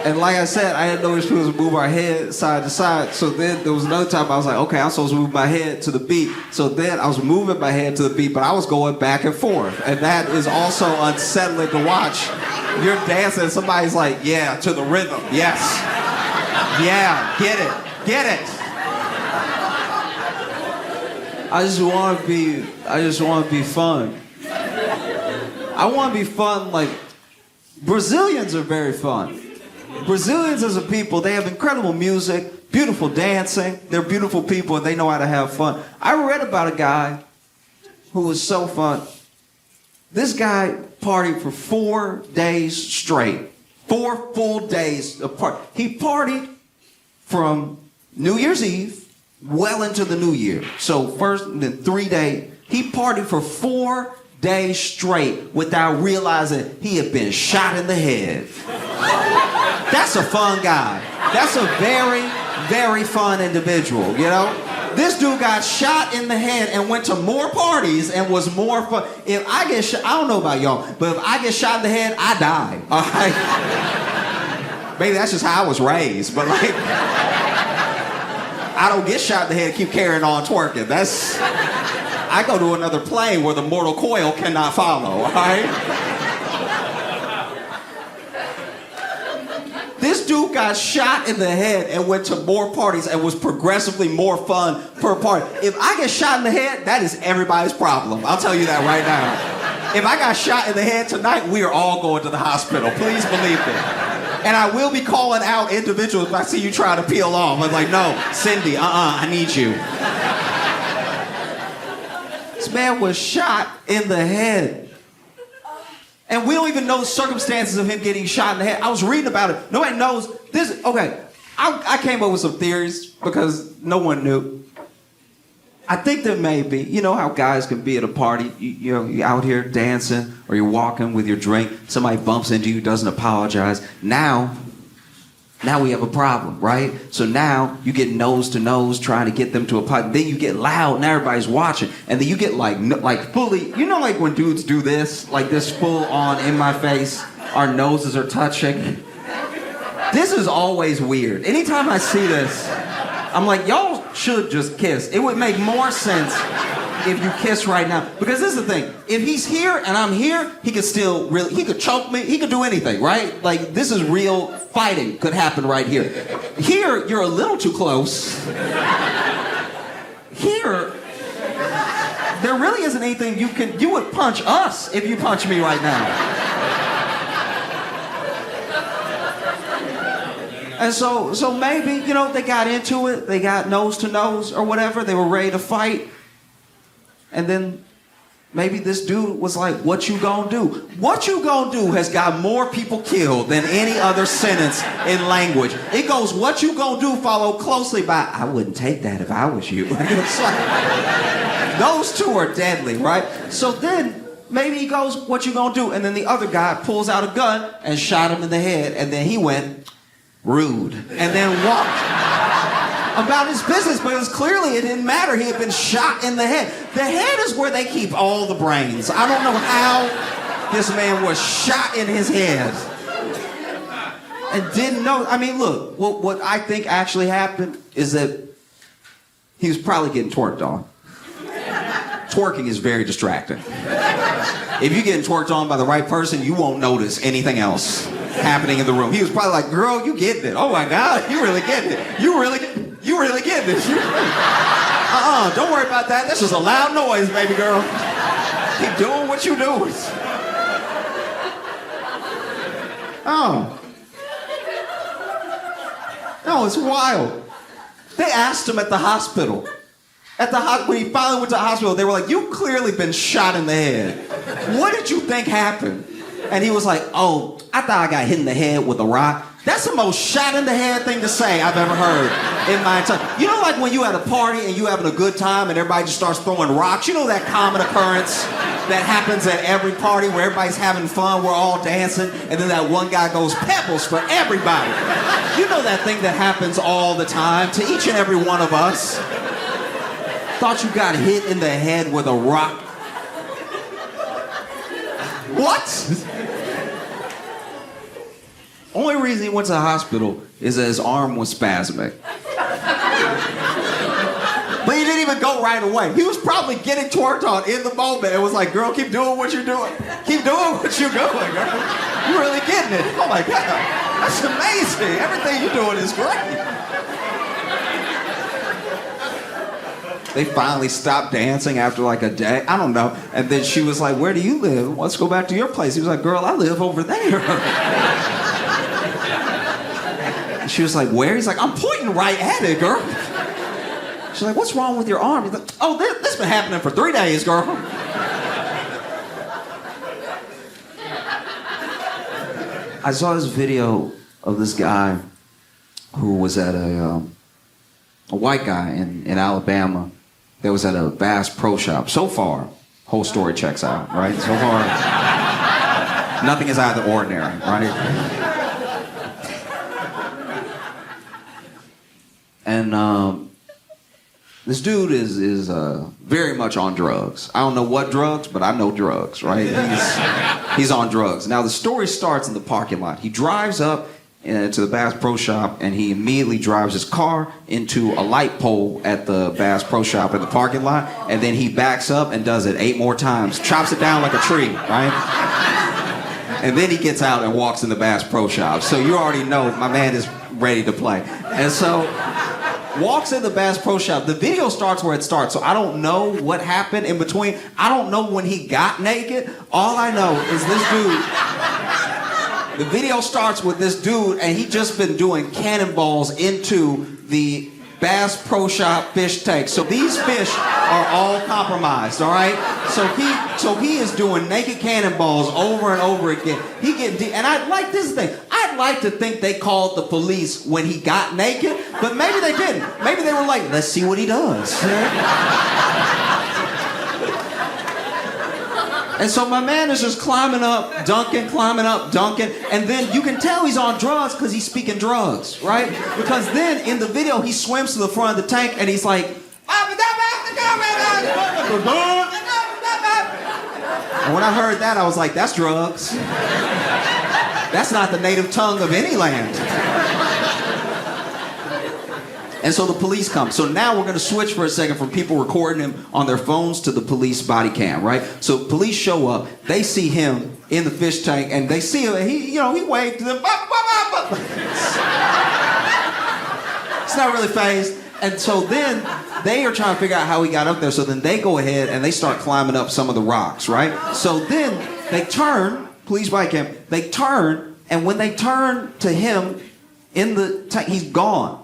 And like I said, I didn't know we were supposed to move our head side to side. So then there was another time I was like, okay, I'm supposed to move my head to the beat. So then I was moving my head to the beat, but I was going back and forth. And that is also unsettling to watch. You're dancing and somebody's like, yeah, to the rhythm. Yes. Yeah, get it. Get it. I just want to be fun. I want to be fun like Brazilians are very fun. Brazilians as a people, they have incredible music, beautiful dancing. They're beautiful people and they know how to have fun. I read about a guy who was so fun. This guy partied for 4 days straight. 4 full days apart. He partied from New Year's Eve well into the new year. So first, then 3 days. He partied for 4 days straight without realizing he had been shot in the head. That's a fun guy. That's a very, very fun individual, you know? This dude got shot in the head and went to more parties and was more fun. If I get shot, I don't know about y'all, but if I get shot in the head, I die, all right? Maybe that's just how I was raised, but like, I don't get shot in the head and keep carrying on twerking. I go to another plane where the mortal coil cannot follow, all right? This dude got shot in the head and went to more parties and was progressively more fun per party. If I get shot in the head, that is everybody's problem. I'll tell you that right now. If I got shot in the head tonight, we are all going to the hospital. Please believe me. And I will be calling out individuals if I see you trying to peel off. I'm like, no, Cindy, I need you. This man was shot in the head. And we don't even know the circumstances of him getting shot in the head. I was reading about it. Nobody knows this. Okay, I came up with some theories because no one knew. I think that maybe, you know how guys can be at a party, you're out here dancing or you're walking with your drink, somebody bumps into you, doesn't apologize. Now we have a problem, right? So now you get nose to nose trying to get them to apologize. Then you get loud and everybody's watching. And then you get like fully, you know like when dudes do this, like this full on in my face, our noses are touching. This is always weird. Anytime I see this, I'm like, y'all should just kiss. It would make more sense if you kiss right now. Because this is the thing. If he's here and I'm here, he could still really, he could choke me, he could do anything, right? Like, this is real fighting could happen right here. Here, you're a little too close. Here, there really isn't anything you would punch us if you punch me right now. And so maybe, you know, they got into it. They got nose to nose or whatever. They were ready to fight. And then maybe this dude was like, what you gonna do? What you gonna do has got more people killed than any other sentence in language. It goes, what you gonna do, followed closely by, I wouldn't take that if I was you. It's like, those two are deadly, right? So then maybe he goes, what you gonna do? And then the other guy pulls out a gun and shot him in the head. And then he went, rude, and then walked about his business, because clearly it didn't matter. He had been shot in the head. The head is where they keep all the brains. I don't know how this man was shot in his head and didn't know. I mean, look, what I think actually happened is that he was probably getting twerked on. Twerking is very distracting. If you're getting twerked on by the right person, you won't notice anything else happening in the room. He was probably like, girl, you getting it. Oh my God, you really getting it. You really getting it. Don't worry about that. That's just a loud noise, baby girl. Keep doing what you doing. Oh. No, it's wild. They asked him at the hospital. When he finally went to the hospital, they were like, you've clearly been shot in the head. What did you think happened? And he was like, oh, I thought I got hit in the head with a rock. That's the most shot in the head thing to say I've ever heard in my entire. You know, like when you at a party and you having a good time and everybody just starts throwing rocks. You know that common occurrence that happens at every party where everybody's having fun, we're all dancing, and then that one guy goes pebbles for everybody. You know that thing that happens all the time to each and every one of us. Thought you got hit in the head with a rock. What? Only reason he went to the hospital is that his arm was spasmic. But he didn't even go right away. He was probably getting twerked on in the moment. It was like, girl, keep doing what you're doing. Keep doing what you're doing, girl. You're really getting it. Oh my God. That's amazing. Everything you're doing is great. They finally stopped dancing after like a day. I don't know. And then she was like, where do you live? Let's go back to your place. He was like, girl, I live over there. She was like, where? He's like, I'm pointing right at it, girl. She's like, what's wrong with your arm? He's like, oh, this has been happening for 3 days, girl. I saw this video of this guy who was at a white guy in Alabama that was at a Bass Pro Shop. So far, whole story checks out, right? So far, nothing is out of the ordinary, right? And this dude is very much on drugs. I don't know what drugs, but I know drugs, right? He's on drugs. Now, the story starts in the parking lot. He drives up to the Bass Pro Shop, and he immediately drives his car into a light pole at the Bass Pro Shop in the parking lot, and then he backs up and does it 8 more times, chops it down like a tree, right? And then he gets out and walks in the Bass Pro Shop. So you already know my man is ready to play. And so walks in the Bass Pro Shop. The video starts where it starts, so I don't know what happened in between. I don't know when he got naked. All I know is this dude. The video starts with this dude, and he just been doing cannonballs into the Bass Pro Shop fish tank. So these fish are all compromised, all right? So he is doing naked cannonballs over and over again. He getting deep, and I like this thing. I'd like to think they called the police when he got naked, but maybe they didn't. Maybe they were like, let's see what he does. And so my man is just climbing up, dunking, and then you can tell he's on drugs because he's speaking drugs, right? Because then in the video, he swims to the front of the tank and he's like, and when I heard that, I was like, that's drugs. That's not the native tongue of any land. And so the police come. So now we're going to switch for a second from people recording him on their phones to the police body cam, right? So police show up. They see him in the fish tank, and they see him. And he waved to them. It's not really phased. And so then they are trying to figure out how he got up there. So then they go ahead and they start climbing up some of the rocks, right? So then they turn, police body cam. They turn, and when they turn to him in the tank, he's gone.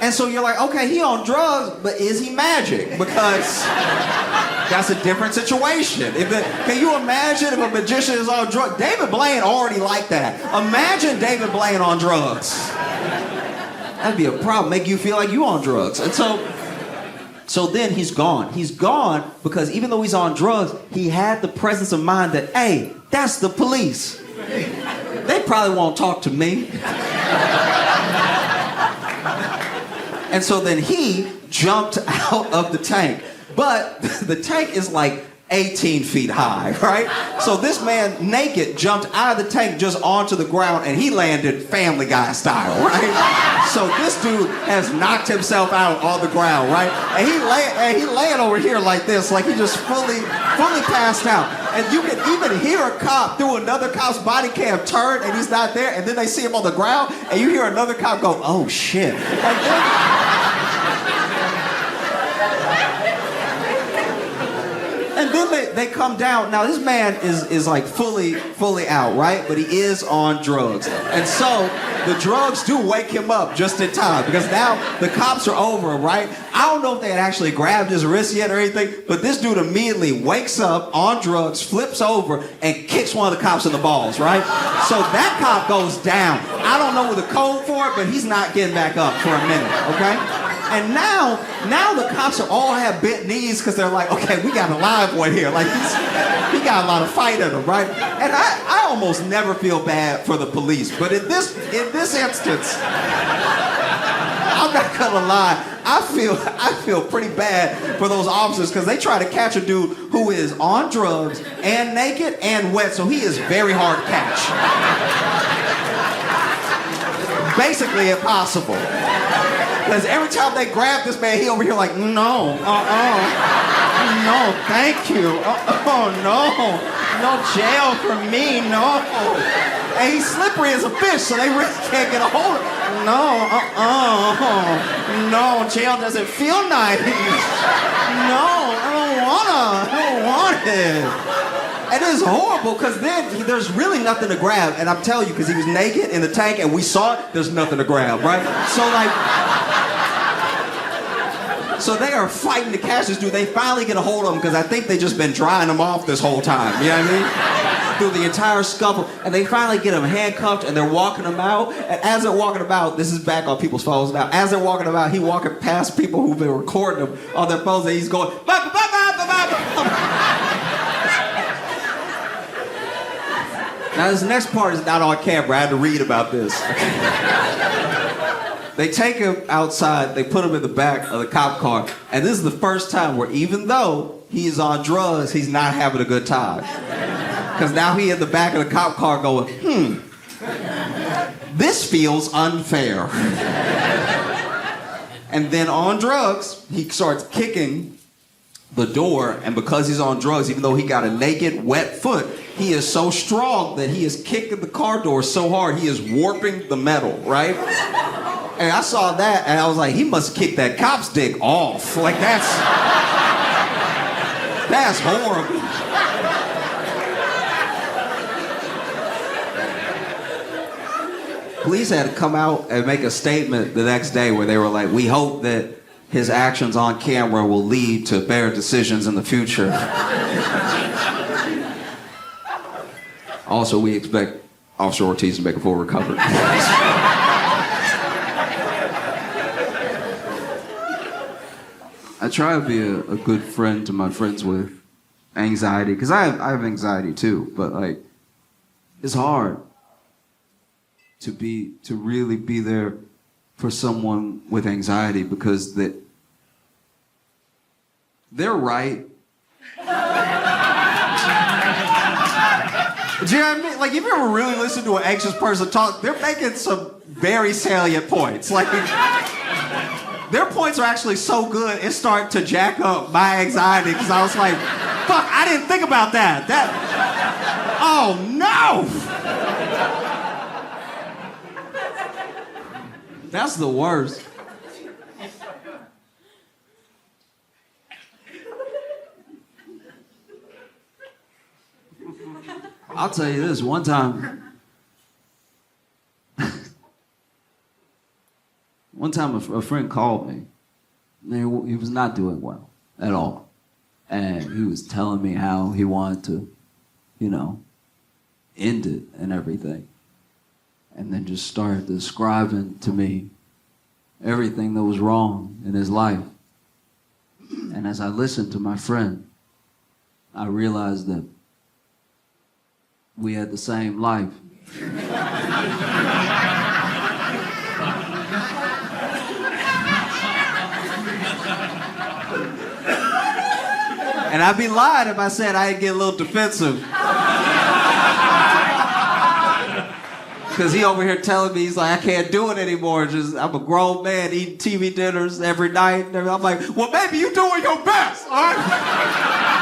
And so you're like, okay, he on drugs, but is he magic? Because that's a different situation. Can you imagine if a magician is on drugs? David Blaine already like that. Imagine David Blaine on drugs. That'd be a problem. Make you feel like you on drugs. And so then he's gone. He's gone because even though he's on drugs, he had the presence of mind that, hey, that's the police. They probably won't talk to me. And so then he jumped out of the tank. But the tank is like 18 feet high, right? So this man, naked, jumped out of the tank just onto the ground, and he landed Family Guy style, right? So this dude has knocked himself out on the ground, right? And he laying over here like this, like he just fully passed out. And you can even hear a cop through another cop's body cam turn, and he's not there, and then they see him on the ground, and you hear another cop go, oh shit. And then they come down. Now this man is like fully out, right? But he is on drugs. And so the drugs do wake him up just in time because now the cops are over him, right? I don't know if they had actually grabbed his wrist yet or anything, but this dude immediately wakes up on drugs, flips over, and kicks one of the cops in the balls, right? So that cop goes down. I don't know the code for it, but he's not getting back up for a minute, okay? And now the cops are all have bent knees because they're like, okay, we got a live one here. Like, he got a lot of fight in him, right? And I almost never feel bad for the police. But in this instance, I'm not gonna lie, I feel pretty bad for those officers because they try to catch a dude who is on drugs and naked and wet, so he is very hard to catch. Basically impossible. Because every time they grab this man, he over here like, no, no, thank you, no jail for me, no. And he's slippery as a fish, so they really can't get a hold of him. No, jail doesn't feel nice. No, I don't want it. It is horrible because then there's really nothing to grab. And I'm telling you, because he was naked in the tank and we saw it, there's nothing to grab, right? So they are fighting to catch this dude. They finally get a hold of him because I think they just been drying him off this whole time. You know what I mean? Through the entire scuffle. And they finally get him handcuffed and they're walking him out. And as they're walking about, this is back on people's phones now. As they're walking about, he walking past people who've been recording him on their phones and he's going, Now this next part is not on camera. I had to read about this. They take him outside, they put him in the back of the cop car, and this is the first time where even though he is on drugs, he's not having a good time. Because now he in the back of the cop car going, this feels unfair. And then on drugs, he starts kicking the door, and because he's on drugs, even though he got a naked, wet foot, he is so strong that he is kicking the car door so hard, he is warping the metal, right? And I saw that, and I was like, he must kick that cop's dick off. Like, that's horrible. Police had to come out and make a statement the next day where they were like, we hope that his actions on camera will lead to better decisions in the future. Also, we expect Officer Ortiz to make a full recovery. I try to be a good friend to my friends with anxiety, because I have anxiety too, but like, it's hard to really be there for someone with anxiety, because they're right. Do you know what I mean? Like, if you ever really listen to an anxious person talk, they're making some very salient points. Like, their points are actually so good, it's starting to jack up my anxiety, because I was like, fuck, I didn't think about that. Oh no! That's the worst. I'll tell you this, one time a friend called me, and he was not doing well at all. And he was telling me how he wanted to, end it and everything. And then just started describing to me everything that was wrong in his life. And as I listened to my friend, I realized that we had the same life. And I'd be lying if I said I'd get a little defensive. Because he over here telling me, he's like, I can't do it anymore. I'm a grown man eating TV dinners every night. And I'm like, well, maybe you're doing your best, all right?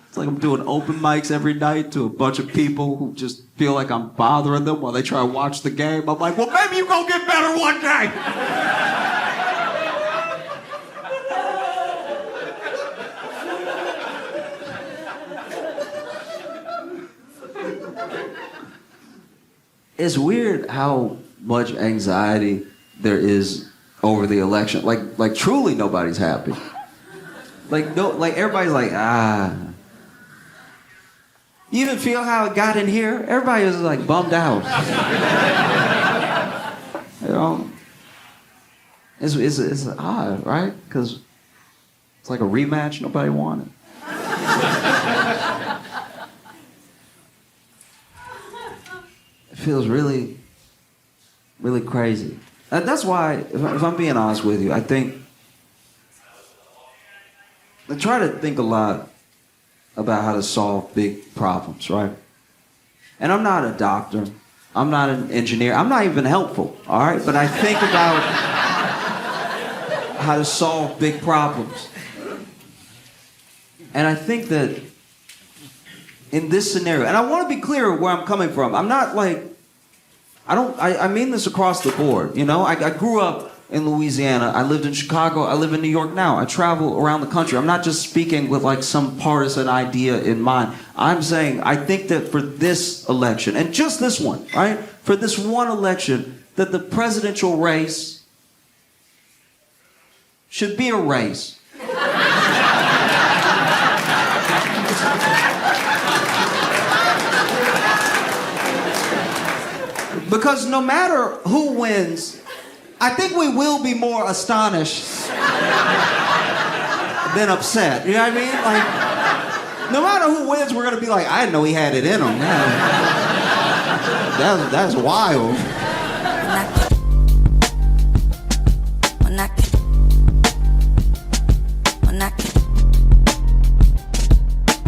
It's like I'm doing open mics every night to a bunch of people who just feel like I'm bothering them while they try to watch the game. I'm like, well, maybe you're going to get better one day. It's weird how much anxiety there is over the election. Like truly nobody's happy. Like everybody's like, You even feel how it got in here? Everybody was like bummed out. It's odd, right? Because it's like a rematch nobody wanted. It feels really, really crazy. That's why, if I'm being honest with you, I try to think a lot about how to solve big problems, right? And I'm not a doctor. I'm not an engineer. I'm not even helpful, all right? But I think about how to solve big problems. And I think that in this scenario, and I want to be clear where I'm coming from. I'm not like, I mean this across the board, I grew up in Louisiana. I lived in Chicago. I live in New York now. I travel around the country. I'm not just speaking with like some partisan idea in mind. I'm saying I think that for this election, and just this one, right? For this one election, that the presidential race should be a race. Because no matter who wins, I think we will be more astonished than upset. You know what I mean? Like, no matter who wins, we're going to be like, I didn't know he had it in him. That's wild.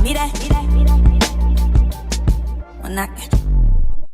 Mira.